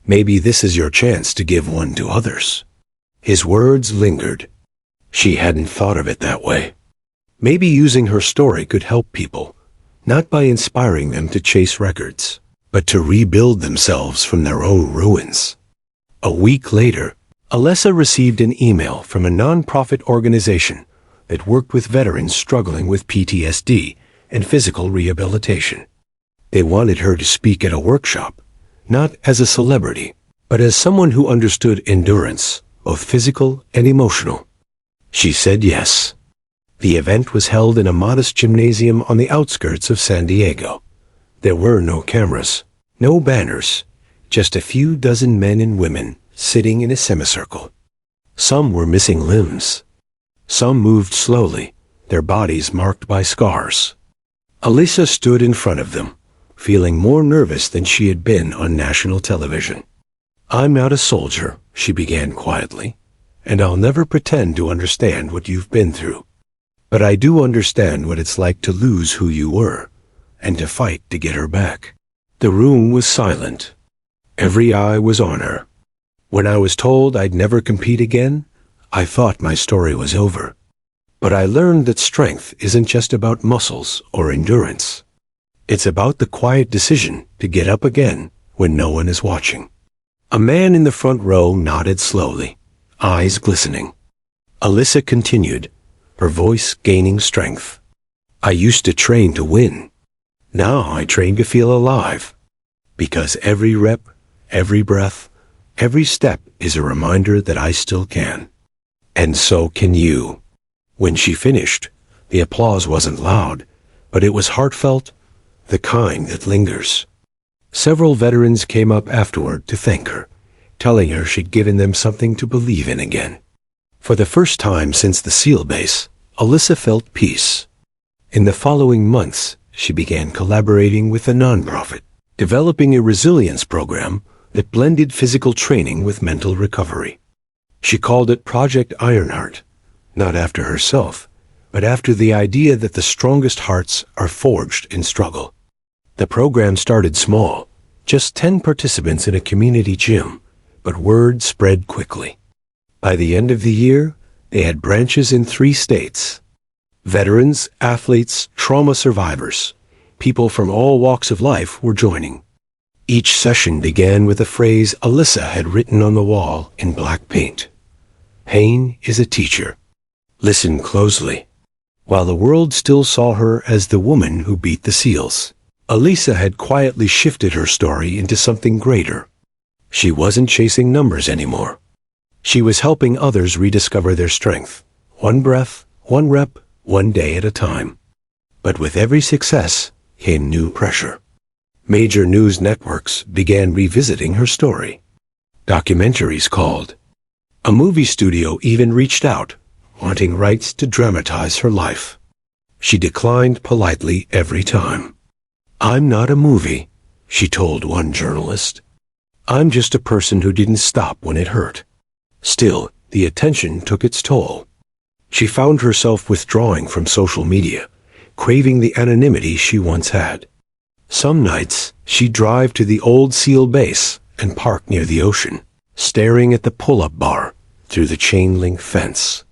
Maybe this is your chance to give one to others." His words lingered. She hadn't thought of it that way. Maybe using her story could help people, not by inspiring them to chase records, but to rebuild themselves from their own ruins. A week later, Elisa received an email from a non-profit organization that worked with veterans struggling with PTSD and physical rehabilitation. They wanted her to speak at a workshop, not as a celebrity, but as someone who understood endurance, both physical and emotional. She said yes. The event was held in a modest gymnasium on the outskirts of San Diego. There were no cameras, no banners, just a few dozen men and women sitting in a semicircle. Some were missing limbs. Some moved slowly, their bodies marked by scars. Elisa stood in front of them, feeling more nervous than she had been on national television. "I'm not a soldier," she began quietly, "and I'll never pretend to understand what you've been through. But I do understand what it's like to lose who you were, and to fight to get her back." The room was silent. Every eye was on her. "When I was told I'd never compete again, I thought my story was over. But I learned that strength isn't just about muscles or endurance. It's about the quiet decision to get up again when no one is watching." A man in the front row nodded slowly, eyes glistening. Elisa continued, her voice gaining strength. "I used to train to win. Now I train to feel alive. Because every rep, every breath, every step is a reminder that I still can. And so can you." When she finished, the applause wasn't loud, but it was heartfelt, the kind that lingers. Several veterans came up afterward to thank her, telling her she'd given them something to believe in again. For the first time since the SEAL base, Alyssa felt peace. In the following months, she began collaborating with a nonprofit, developing a resilience program that blended physical training with mental recovery. She called it Project Ironheart, not after herself, but after the idea that the strongest hearts are forged in struggle. The program started small, just 10 participants in a community gym, but word spread quickly. By the end of the year, they had branches in 3 states. Veterans, athletes, trauma survivors, people from all walks of life were joining. Each session began with a phrase Alyssa had written on the wall in black paint. Pain is a teacher. Listen closely. While the world still saw her as the woman who beat the SEALs, Alyssa had quietly shifted her story into something greater. She wasn't chasing numbers anymore. She was helping others rediscover their strength, one breath, one rep, one day at a time. But with every success came new pressure. Major news networks began revisiting her story. Documentaries called. A movie studio even reached out, wanting rights to dramatize her life. She declined politely every time. "I'm not a movie," she told one journalist. "I'm just a person who didn't stop when it hurt." Still, the attention took its toll. She found herself withdrawing from social media, craving the anonymity she once had. Some nights, she'd drive to the old SEAL base and park near the ocean, staring at the pull-up bar through the chain-link fence.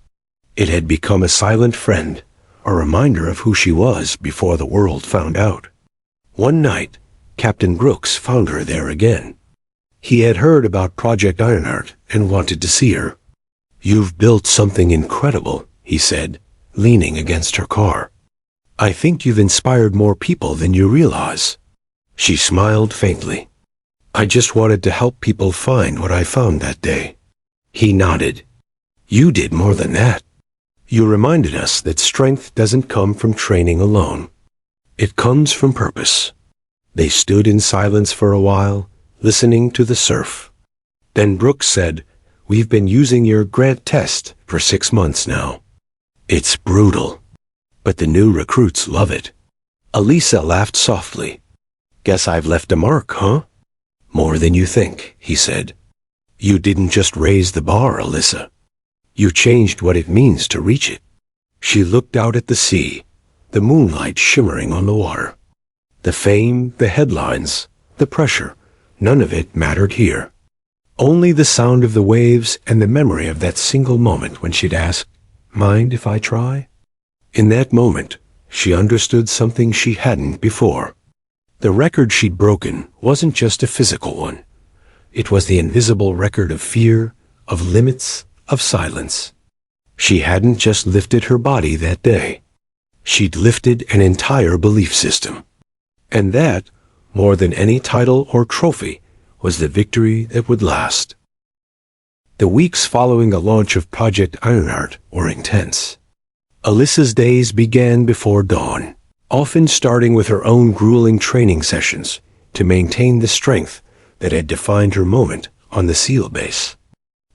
It had become a silent friend, a reminder of who she was before the world found out. One night, Captain Brooks found her there again. He had heard about Project Ironheart and wanted to see her. "You've built something incredible," he said, leaning against her car. "I think you've inspired more people than you realize." She smiled faintly. "I just wanted to help people find what I found that day." He nodded. "You did more than that. You reminded us that strength doesn't come from training alone. It comes from purpose." They stood in silence for a while, listening to the surf. Then Brooks said, "We've been using your grant test for 6 months now. It's brutal, but the new recruits love it." Alyssa laughed softly. "Guess I've left a mark, huh?" "More than you think," he said. "You didn't just raise the bar, Alyssa. You changed what it means to reach it." She looked out at the sea, the moonlight shimmering on the water. The fame, the headlines, the pressure, none of it mattered here. Only the sound of the waves and the memory of that single moment when she'd asked, "Mind if I try?" In that moment, she understood something she hadn't before. The record she'd broken wasn't just a physical one. It was the invisible record of fear, of limits, of silence. She hadn't just lifted her body that day. She'd lifted an entire belief system. And that, more than any title or trophy, was the victory that would last. The weeks following the launch of Project Ironheart were intense. Alyssa's days began before dawn, often starting with her own grueling training sessions to maintain the strength that had defined her moment on the SEAL base.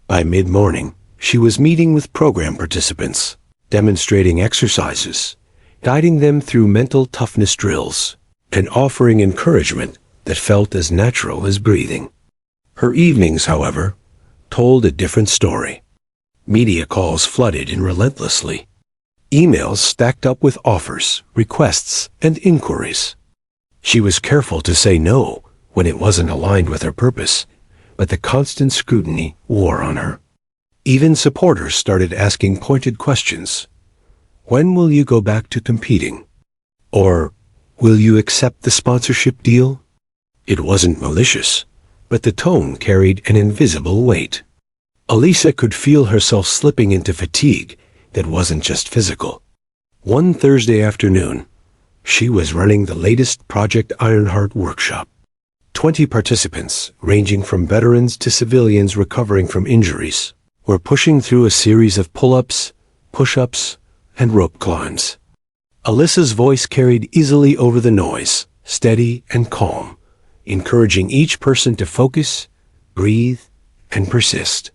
By mid-morning, she was meeting with program participants, demonstrating exercises, guiding them through mental toughness drills, and offering encouragement that felt as natural as breathing. Her evenings, however, told a different story. Media calls flooded in relentlessly. Emails stacked up with offers, requests, and inquiries. She was careful to say no when it wasn't aligned with her purpose, but the constant scrutiny wore on her. Even supporters started asking pointed questions. "When will you go back to competing?" Or, "Will you accept the sponsorship deal?" It wasn't malicious, but the tone carried an invisible weight. Alyssa could feel herself slipping into fatigue that wasn't just physical. One Thursday afternoon, she was running the latest Project Ironheart workshop. 20 participants, ranging from veterans to civilians recovering from injuries, were pushing through a series of pull-ups, push-ups, and rope climbs. Alyssa's voice carried easily over the noise, steady and calm, encouraging each person to focus, breathe, and persist.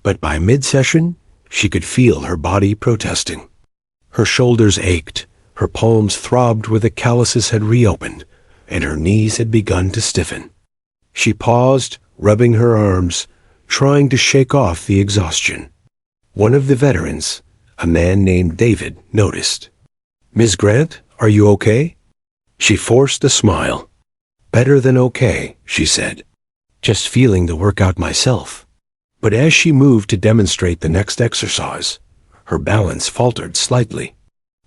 But by mid-session, she could feel her body protesting. Her shoulders ached, her palms throbbed where the calluses had reopened, and her knees had begun to stiffen. She paused, rubbing her arms, trying to shake off the exhaustion. One of the veterans, a man named David, noticed. "Ms. Grant, are you okay?" She forced a smile. "Better than okay," she said. "Just feeling the workout myself." But as she moved to demonstrate the next exercise, her balance faltered slightly.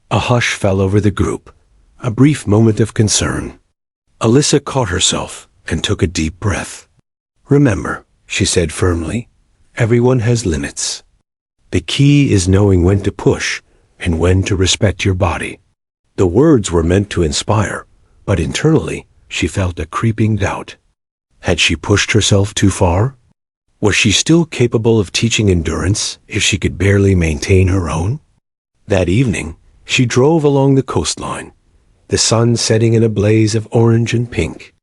A hush fell over the group, a brief moment of concern. Alyssa caught herself and took a deep breath. "Remember," she said firmly, "everyone has limits. The key is knowing when to push and when to respect your body." The words were meant to inspire, but internally she felt a creeping doubt. Had she pushed herself too far? Was she still capable of teaching endurance if she could barely maintain her own? That evening, she drove along the coastline, the sun setting in a blaze of orange and pink.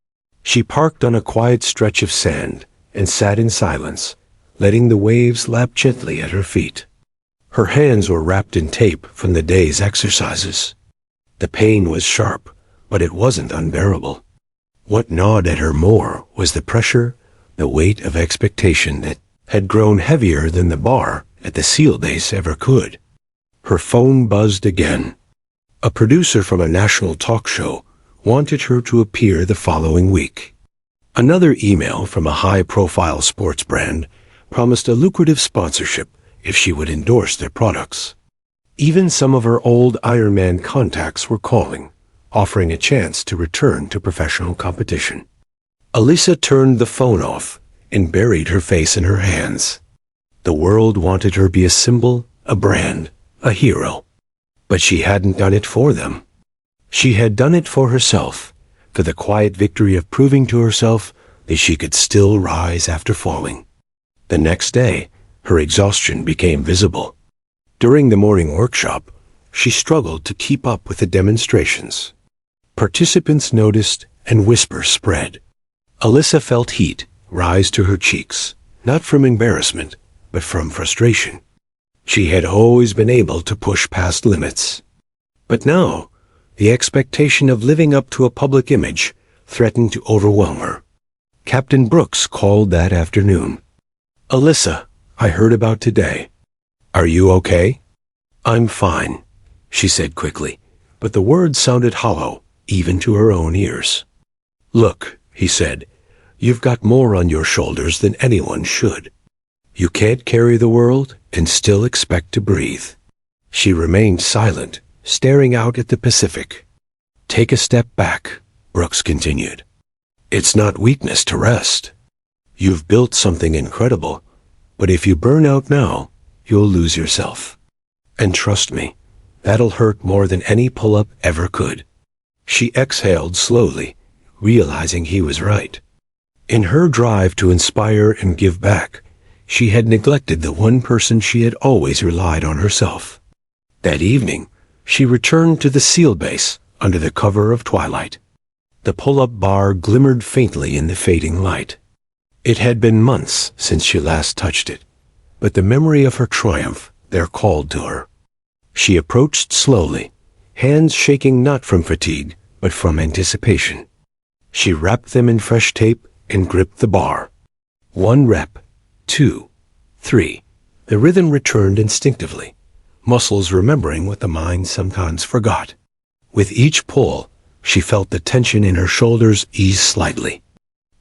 She parked on a quiet stretch of sand and sat in silence, letting the waves lap gently at her feet. Her hands were wrapped in tape from the day's exercises. The pain was sharp, but it wasn't unbearable. What gnawed at her more was the pressure, the weight of expectation that had grown heavier than the bar at the SEAL base ever could. Her phone buzzed again. A producer from a national talk show wanted her to appear the following week. Another email from a high-profile sports brand promised a lucrative sponsorship if she would endorse their products. Even some of her old Ironman contacts were calling, offering a chance to return to professional competition. Alyssa turned the phone off and buried her face in her hands. The world wanted her to be a symbol, a brand, a hero. But she hadn't done it for them. She had done it for herself, for the quiet victory of proving to herself that she could still rise after falling. The next day, her exhaustion became visible. During the morning workshop, she struggled to keep up with the demonstrations. Participants noticed and whispers spread. Alyssa felt heat rise to her cheeks, not from embarrassment, but from frustration. She had always been able to push past limits. But now, the expectation of living up to a public image threatened to overwhelm her. Captain Brooks called that afternoon. "Alyssa, I heard about today. Are you okay?" "I'm fine," she said quickly, but the words sounded hollow, even to her own ears. "Look," he said, "you've got more on your shoulders than anyone should. You can't carry the world and still expect to breathe." She remained silent, staring out at the Pacific. "Take a step back," Brooks continued. "It's not weakness to rest. You've built something incredible, but if you burn out now, you'll lose yourself. And trust me, that'll hurt more than any pull-up ever could." She exhaled slowly, realizing he was right. In her drive to inspire and give back, she had neglected the one person she had always relied on herself. That evening, she returned to the SEAL base under the cover of twilight. The pull-up bar glimmered faintly in the fading light. It had been months since she last touched it, but the memory of her triumph there called to her. She approached slowly, hands shaking not from fatigue, but from anticipation. She wrapped them in fresh tape and gripped the bar. 1 rep, 2, 3. The rhythm returned instinctively, muscles remembering what the mind sometimes forgot. With each pull, she felt the tension in her shoulders ease slightly.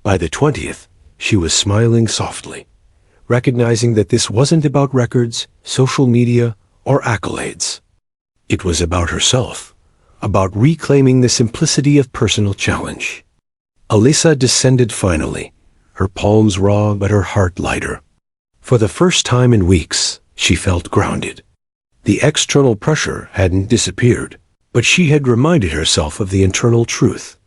By the 20th, she was smiling softly, recognizing that this wasn't about records, social media, or accolades. It was about herself, about reclaiming the simplicity of personal challenge. Alyssa descended finally, her palms raw but her heart lighter. For the first time in weeks, she felt grounded. The external pressure hadn't disappeared, but she had reminded herself of the internal truth.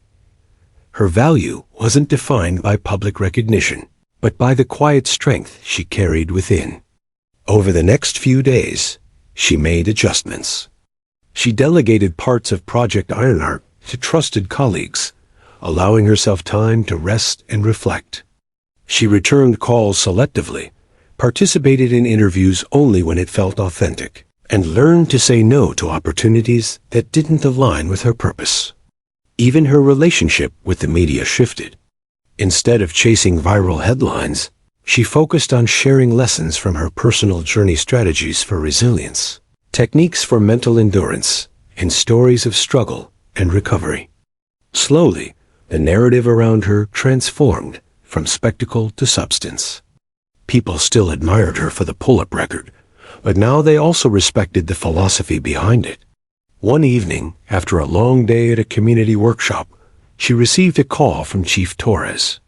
Her value wasn't defined by public recognition, but by the quiet strength she carried within. Over the next few days, she made adjustments. She delegated parts of Project Ironheart to trusted colleagues, allowing herself time to rest and reflect. She returned calls selectively, participated in interviews only when it felt authentic, and learned to say no to opportunities that didn't align with her purpose. Even her relationship with the media shifted. Instead of chasing viral headlines, she focused on sharing lessons from her personal journey, strategies for resilience, techniques for mental endurance, and stories of struggle and recovery. Slowly, the narrative around her transformed from spectacle to substance. People still admired her for the pull-up record, but now they also respected the philosophy behind it. One evening, after a long day at a community workshop, she received a call from Chief Torres.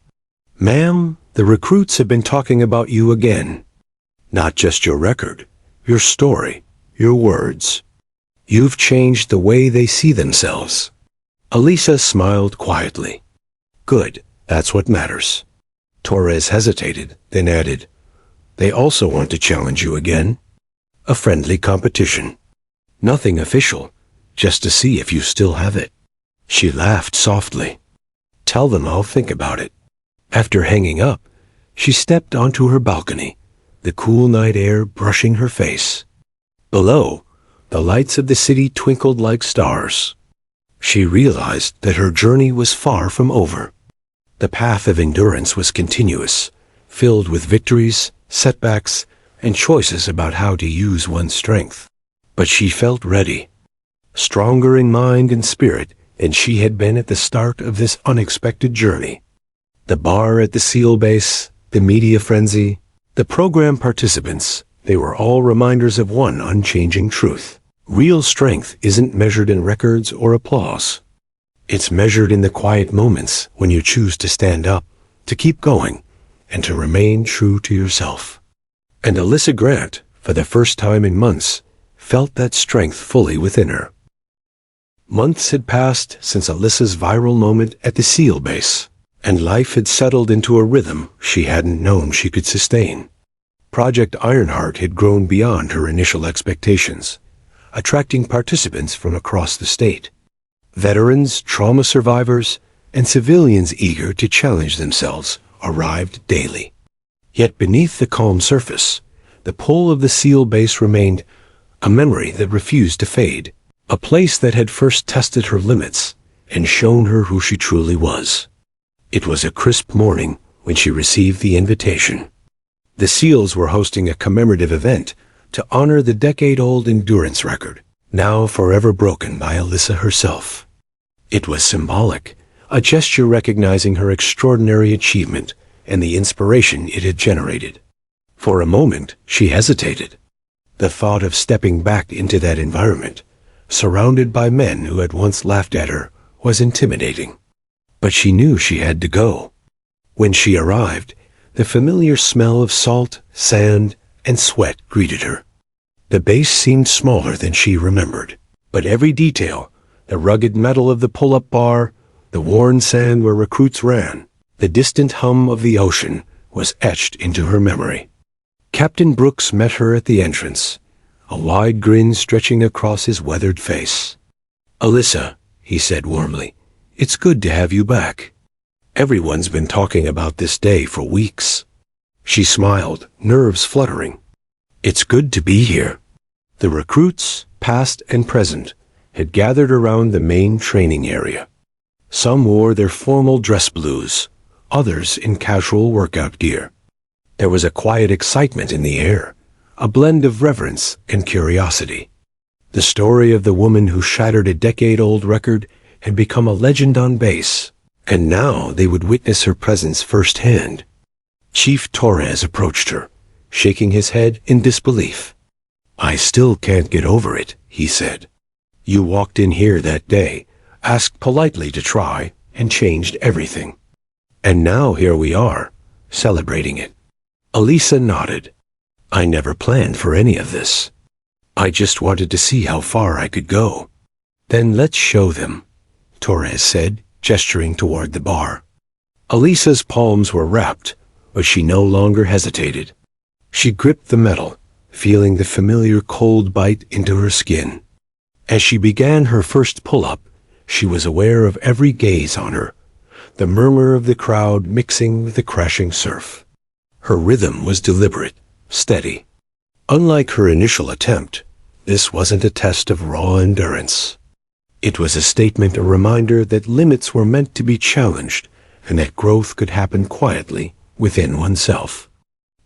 "Ma'am, the recruits have been talking about you again. Not just your record, your story, your words. You've changed the way they see themselves." Elisa smiled quietly. "Good, that's what matters." Torres hesitated, then added, "They also want to challenge you again. A friendly competition. Nothing official, just to see if you still have it." She laughed softly. "Tell them I'll think about it." After hanging up, she stepped onto her balcony, the cool night air brushing her face. Below, the lights of the city twinkled like stars. She realized that her journey was far from over. The path of endurance was continuous, filled with victories, setbacks, and choices about how to use one's strength. But she felt ready, stronger in mind and spirit than she had been at the start of this unexpected journey. The bar at the SEAL base, the media frenzy, the program participants, they were all reminders of one unchanging truth. Real strength isn't measured in records or applause. It's measured in the quiet moments when you choose to stand up, to keep going, and to remain true to yourself. And Elisa Grant, for the first time in months, felt that strength fully within her. Months had passed since Elisa's viral moment at the SEAL base, and life had settled into a rhythm she hadn't known she could sustain. Project Ironheart had grown beyond her initial expectations, attracting participants from across the state. Veterans, trauma survivors, and civilians eager to challenge themselves arrived daily. Yet beneath the calm surface, the pull of the SEAL base remained, a memory that refused to fade, a place that had first tested her limits and shown her who she truly was. It was a crisp morning when she received the invitation. The SEALs were hosting a commemorative event to honor the decade-old endurance record, now forever broken by Elisa herself. It was symbolic, a gesture recognizing her extraordinary achievement and the inspiration it had generated. For a moment, she hesitated. The thought of stepping back into that environment, surrounded by men who had once laughed at her, was intimidating. But she knew she had to go. When she arrived, the familiar smell of salt, sand, and sweat greeted her. The base seemed smaller than she remembered, but every detail, the rugged metal of the pull-up bar, the worn sand where recruits ran, the distant hum of the ocean, was etched into her memory. Captain Brooks met her at the entrance, a wide grin stretching across his weathered face. "Elisa," he said warmly, "it's good to have you back. Everyone's been talking about this day for weeks." She smiled, nerves fluttering. "It's good to be here." The recruits, past and present, had gathered around the main training area. Some wore their formal dress blues, others in casual workout gear. There was a quiet excitement in the air, a blend of reverence and curiosity. The story of the woman who shattered a decade-old record had become a legend on base, and now they would witness her presence firsthand. Chief Torres approached her, shaking his head in disbelief. "I still can't get over it," he said. "You walked in here that day, asked politely to try, and changed everything. And now here we are, celebrating it." Elisa nodded. "I never planned for any of this. I just wanted to see how far I could go." "Then let's show them," Torres said, gesturing toward the bar. Elisa's palms were wrapped, but she no longer hesitated. She gripped the metal, feeling the familiar cold bite into her skin. As she began her first pull-up, she was aware of every gaze on her, the murmur of the crowd mixing with the crashing surf. Her rhythm was deliberate, steady. Unlike her initial attempt, this wasn't a test of raw endurance. It was a statement, a reminder that limits were meant to be challenged and that growth could happen quietly within oneself.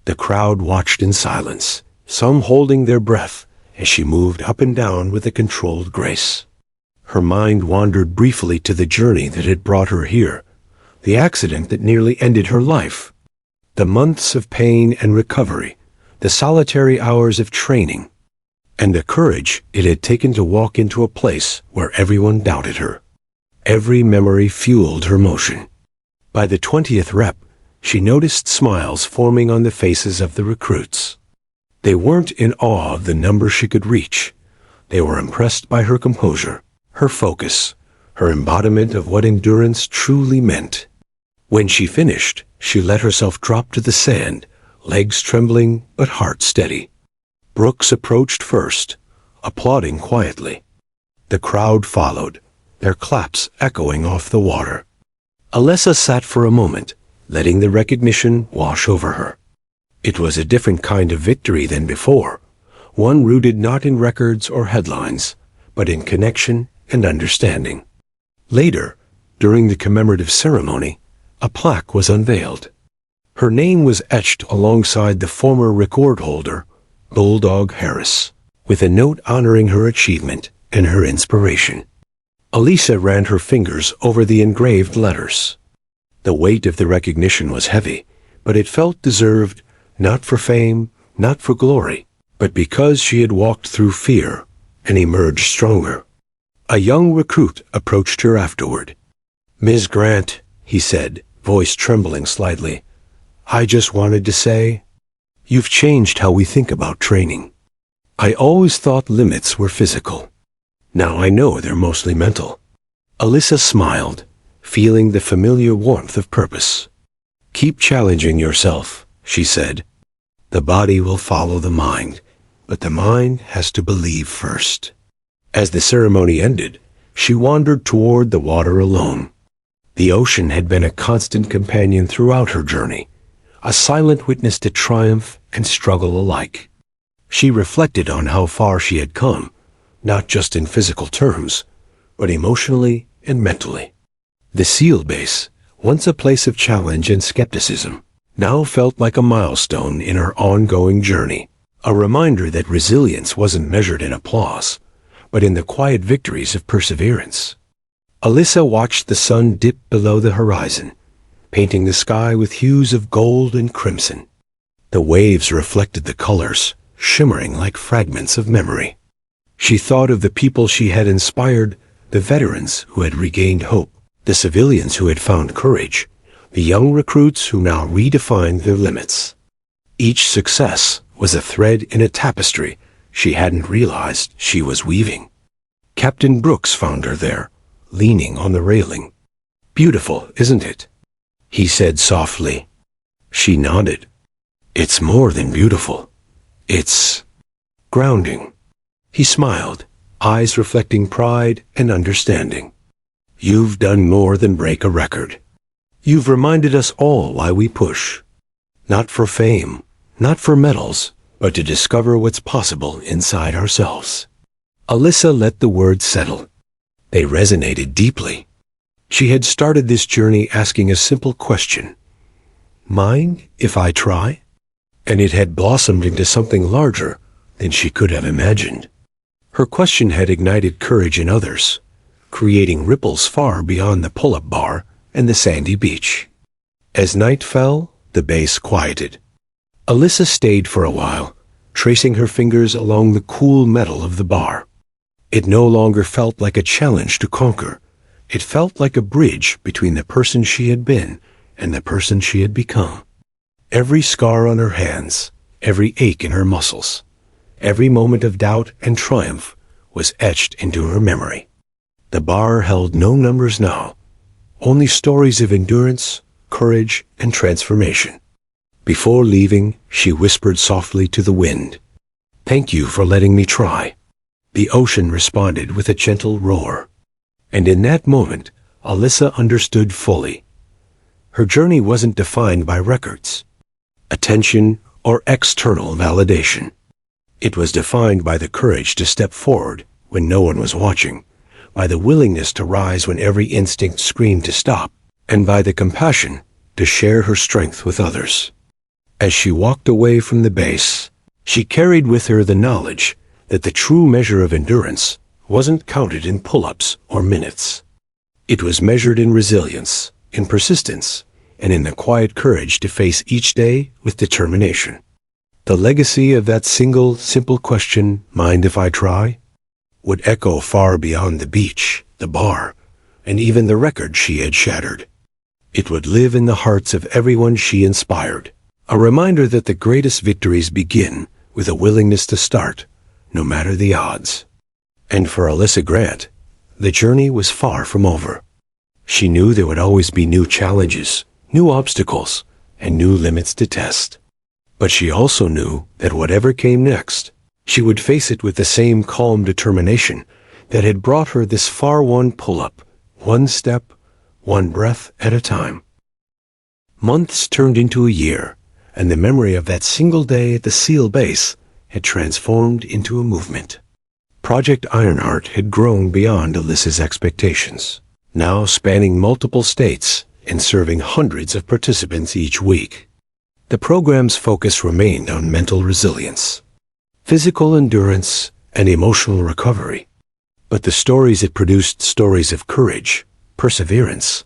The crowd watched in silence, some holding their breath as she moved up and down with a controlled grace. Her mind wandered briefly to the journey that had brought her here, the accident that nearly ended her life, the months of pain and recovery, the solitary hours of training, and the courage it had taken to walk into a place where everyone doubted her. Every memory fueled her motion. By the 20th rep, she noticed smiles forming on the faces of the recruits. They weren't in awe of the number she could reach. They were impressed by her composure, her focus, her embodiment of what endurance truly meant. When she finished, she let herself drop to the sand, legs trembling but heart steady. Brooks approached first, applauding quietly. The crowd followed, their claps echoing off the water. Alyssa sat for a moment, letting the recognition wash over her. It was a different kind of victory than before, one rooted not in records or headlines, but in connection and understanding. Later, during the commemorative ceremony, a plaque was unveiled. Her name was etched alongside the former record holder, Bulldog Harris, with a note honoring her achievement and her inspiration. Elisa ran her fingers over the engraved letters. The weight of the recognition was heavy, but it felt deserved, not for fame, not for glory, but because she had walked through fear and emerged stronger. A young recruit approached her afterward. "Ms. Grant," he said, voice trembling slightly, "I just wanted to say, you've changed how we think about training. I always thought limits were physical. Now I know they're mostly mental." Alyssa smiled, feeling the familiar warmth of purpose. "Keep challenging yourself," she said. "The body will follow the mind, but the mind has to believe first." As the ceremony ended, she wandered toward the water alone. The ocean had been a constant companion throughout her journey, a silent witness to triumph and struggle alike. She reflected on how far she had come, not just in physical terms, but emotionally and mentally. The SEAL base, once a place of challenge and skepticism, now felt like a milestone in her ongoing journey, a reminder that resilience wasn't measured in applause, but in the quiet victories of perseverance. Alyssa watched the sun dip below the horizon, painting the sky with hues of gold and crimson. The waves reflected the colors, shimmering like fragments of memory. She thought of the people she had inspired, the veterans who had regained hope, the civilians who had found courage, the young recruits who now redefined their limits. Each success was a thread in a tapestry she hadn't realized she was weaving. Captain Brooks found her there, leaning on the railing. "Beautiful, isn't it?" he said softly. She nodded. "It's more than beautiful. It's grounding." He smiled, eyes reflecting pride and understanding. "You've done more than break a record. You've reminded us all why we push. Not for fame, not for medals, but to discover what's possible inside ourselves." Alyssa let the words settle. They resonated deeply. She had started this journey asking a simple question: "Mind if I try?" And it had blossomed into something larger than she could have imagined. Her question had ignited courage in others, creating ripples far beyond the pull-up bar and the sandy beach. As night fell, the base quieted. Alyssa stayed for a while, tracing her fingers along the cool metal of the bar. It no longer felt like a challenge to conquer. It felt like a bridge between the person she had been and the person she had become. Every scar on her hands, every ache in her muscles, every moment of doubt and triumph was etched into her memory. The bar held no numbers now, only stories of endurance, courage, and transformation. Before leaving, she whispered softly to the wind, "Thank you for letting me try." The ocean responded with a gentle roar. And in that moment, Alyssa understood fully. Her journey wasn't defined by records, attention, or external validation. It was defined by the courage to step forward when no one was watching, by the willingness to rise when every instinct screamed to stop, and by the compassion to share her strength with others. As she walked away from the base, she carried with her the knowledge that the true measure of endurance wasn't counted in pull-ups or minutes. It was measured in resilience, in persistence, and in the quiet courage to face each day with determination. The legacy of that single, simple question, "Mind if I try?" would echo far beyond the beach, the bar, and even the record she had shattered. It would live in the hearts of everyone she inspired, a reminder that the greatest victories begin with a willingness to start, no matter the odds. And for Alyssa Grant, the journey was far from over. She knew there would always be new challenges, new obstacles, and new limits to test. But she also knew that whatever came next, she would face it with the same calm determination that had brought her this far, one pull-up, one step, one breath at a time. Months turned into a year, and the memory of that single day at the SEAL base had transformed into a movement. Project Ironheart had grown beyond Alyssa's expectations, now spanning multiple states and serving hundreds of participants each week. The program's focus remained on mental resilience, physical endurance, and emotional recovery. But the stories it produced, stories of courage, perseverance,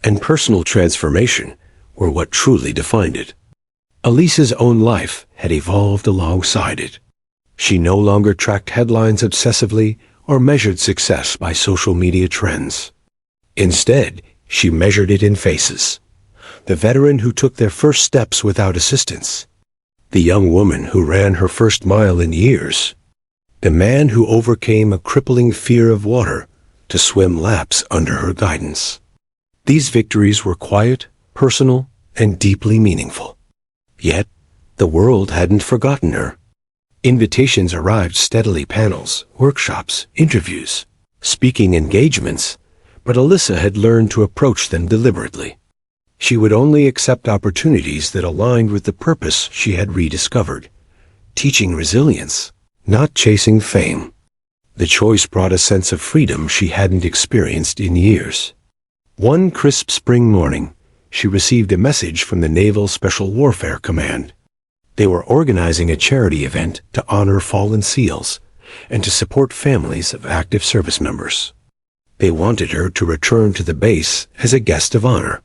and personal transformation, were what truly defined it. Alyssa's own life had evolved alongside it. She no longer tracked headlines obsessively or measured success by social media trends. Instead, she measured it in faces. The veteran who took their first steps without assistance, the young woman who ran her first mile in years, the man who overcame a crippling fear of water to swim laps under her guidance. These victories were quiet, personal, and deeply meaningful. Yet, the world hadn't forgotten her. Invitations arrived steadily: panels, workshops, interviews, speaking engagements, but Alyssa had learned to approach them deliberately. She would only accept opportunities that aligned with the purpose she had rediscovered: teaching resilience, not chasing fame. The choice brought a sense of freedom she hadn't experienced in years. One crisp spring morning, she received a message from the Naval Special Warfare Command. They were organizing a charity event to honor fallen SEALs and to support families of active service members. They wanted her to return to the base as a guest of honor.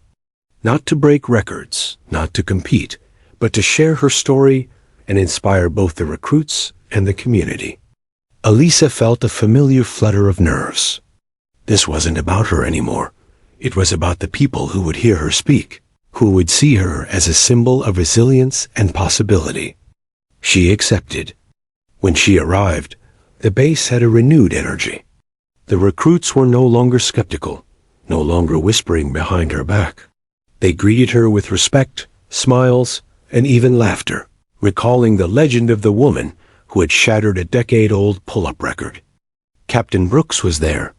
Not to break records, not to compete, but to share her story and inspire both the recruits and the community. Alyssa felt a familiar flutter of nerves. This wasn't about her anymore. It was about the people who would hear her speak, who would see her as a symbol of resilience and possibility. She accepted. When she arrived, the base had a renewed energy. The recruits were no longer skeptical, no longer whispering behind her back. They greeted her with respect, smiles, and even laughter, recalling the legend of the woman who had shattered a decade-old pull-up record. Captain Brooks was there,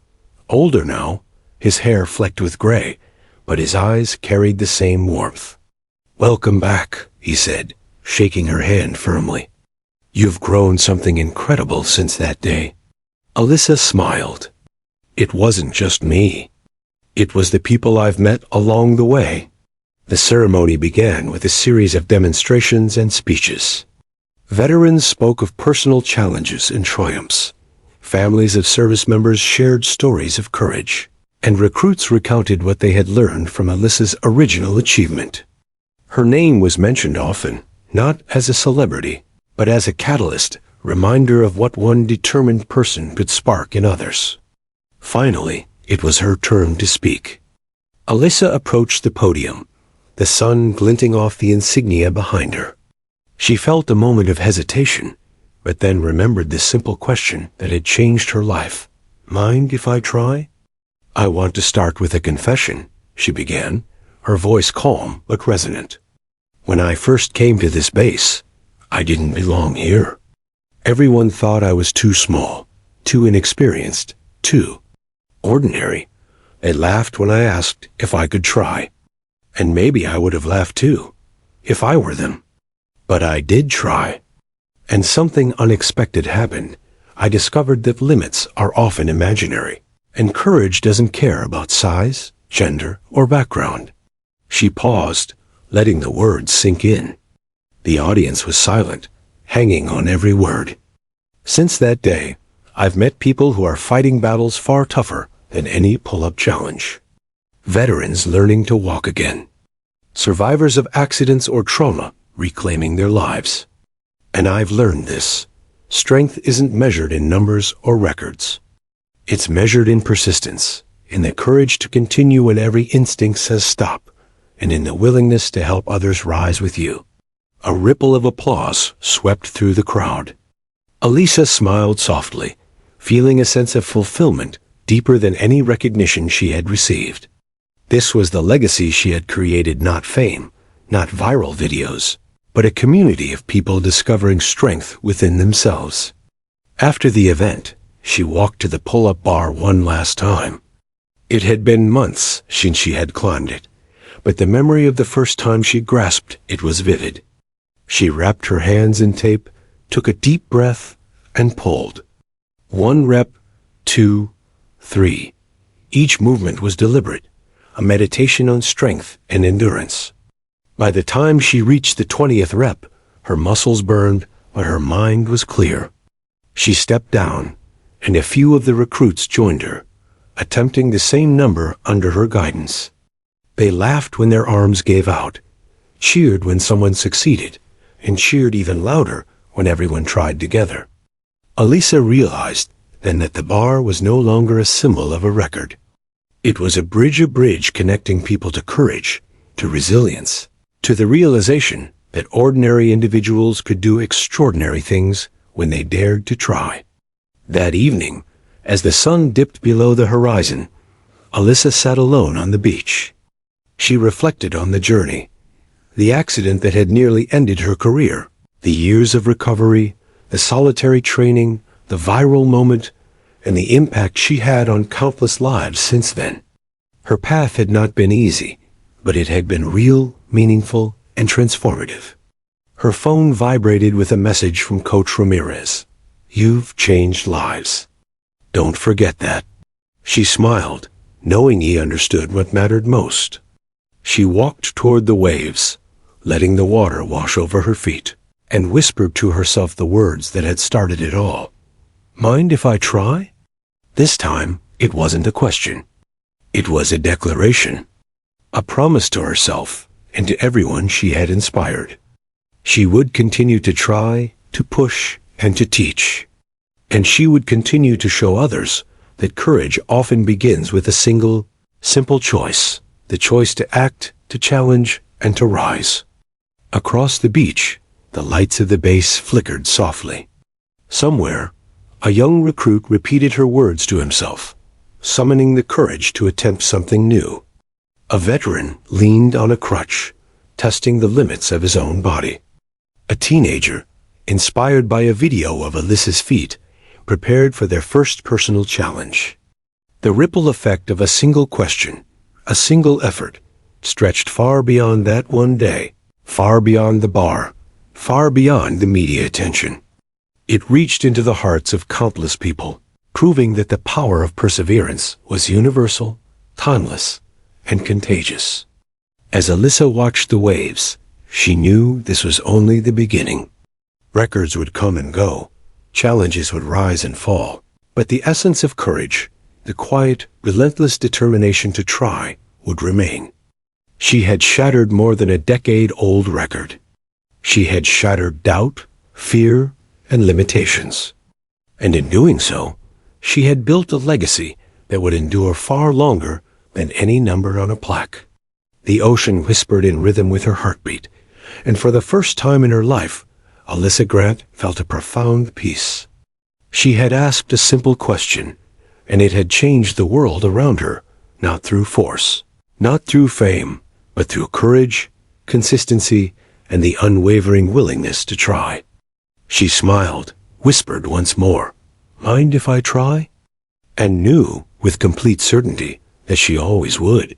older now, his hair flecked with gray, but his eyes carried the same warmth. "Welcome back," he said, shaking her hand firmly. "You've grown something incredible since that day." Alyssa smiled. "It wasn't just me. It was the people I've met along the way." The ceremony began with a series of demonstrations and speeches. Veterans spoke of personal challenges and triumphs. Families of service members shared stories of courage, and recruits recounted what they had learned from Alyssa's original achievement. Her name was mentioned often, not as a celebrity, but as a catalyst, reminder of what one determined person could spark in others. Finally, it was her turn to speak. Alyssa approached the podium, the sun glinting off the insignia behind her. She felt a moment of hesitation, but then remembered the simple question that had changed her life. "Mind if I try?" "I want to start with a confession," she began, her voice calm but resonant. "When I first came to this base, I didn't belong here. Everyone thought I was too small, too inexperienced, too ordinary. They laughed when I asked if I could try. And maybe I would have laughed too, if I were them. But I did try. And something unexpected happened. I discovered that limits are often imaginary, and courage doesn't care about size, gender, or background. She paused, letting the words sink in. The audience was silent, hanging on every word. Since that day, I've met people who are fighting battles far tougher than any pull-up challenge. Veterans learning to walk again. Survivors of accidents or trauma reclaiming their lives. And I've learned this. Strength isn't measured in numbers or records. It's measured in persistence, in the courage to continue when every instinct says stop, and in the willingness to help others rise with you. A ripple of applause swept through the crowd. Elisa smiled softly, feeling a sense of fulfillment deeper than any recognition she had received. This was the legacy she had created, not fame, not viral videos, but a community of people discovering strength within themselves. After the event, she walked to the pull-up bar one last time. It had been months since she had climbed it, but the memory of the first time she grasped it was vivid. She wrapped her hands in tape, took a deep breath, and pulled. 1 rep, 2, 3. Each movement was deliberate, a meditation on strength and endurance. By the time she reached the 20th rep, her muscles burned, but her mind was clear. She stepped down, and a few of the recruits joined her, attempting the same number under her guidance. They laughed when their arms gave out, cheered when someone succeeded, and cheered even louder when everyone tried together. Elisa realized then that the bar was no longer a symbol of a record. It was a bridge connecting people to courage, to resilience, to the realization that ordinary individuals could do extraordinary things when they dared to try. That evening, as the sun dipped below the horizon, Elisa sat alone on the beach. She reflected on the journey, the accident that had nearly ended her career, the years of recovery, the solitary training, the viral moment, and the impact she had on countless lives since then. Her path had not been easy, but it had been real, meaningful, and transformative. Her phone vibrated with a message from Coach Ramirez. "You've changed lives. Don't forget that." She smiled, knowing he understood what mattered most. She walked toward the waves, letting the water wash over her feet, and whispered to herself the words that had started it all. "Mind if I try?" This time, it wasn't a question. It was a declaration, a promise to herself and to everyone she had inspired. She would continue to try, to push, and to teach. And she would continue to show others that courage often begins with a single, simple choice, the choice to act, to challenge, and to rise. Across the beach, the lights of the base flickered softly. Somewhere, a young recruit repeated her words to himself, summoning the courage to attempt something new. A veteran leaned on a crutch, testing the limits of his own body. A teenager, inspired by a video of Elisa's feat, prepared for their first personal challenge. The ripple effect of a single question, a single effort, stretched far beyond that one day, far beyond the bar, far beyond the media attention. It reached into the hearts of countless people, proving that the power of perseverance was universal, timeless, and contagious. As Elisa watched the waves, she knew this was only the beginning. Records would come and go, challenges would rise and fall, but the essence of courage, the quiet, relentless determination to try, would remain. She had shattered more than a decade-old record. She had shattered doubt, fear, and limitations. And in doing so, she had built a legacy that would endure far longer than any number on a plaque. The ocean whispered in rhythm with her heartbeat, and for the first time in her life, Elisa Grant felt a profound peace. She had asked a simple question, and it had changed the world around her, not through force, not through fame, but through courage, consistency, and the unwavering willingness to try. She smiled, whispered once more, "Mind if I try?" and knew with complete certainty that she always would.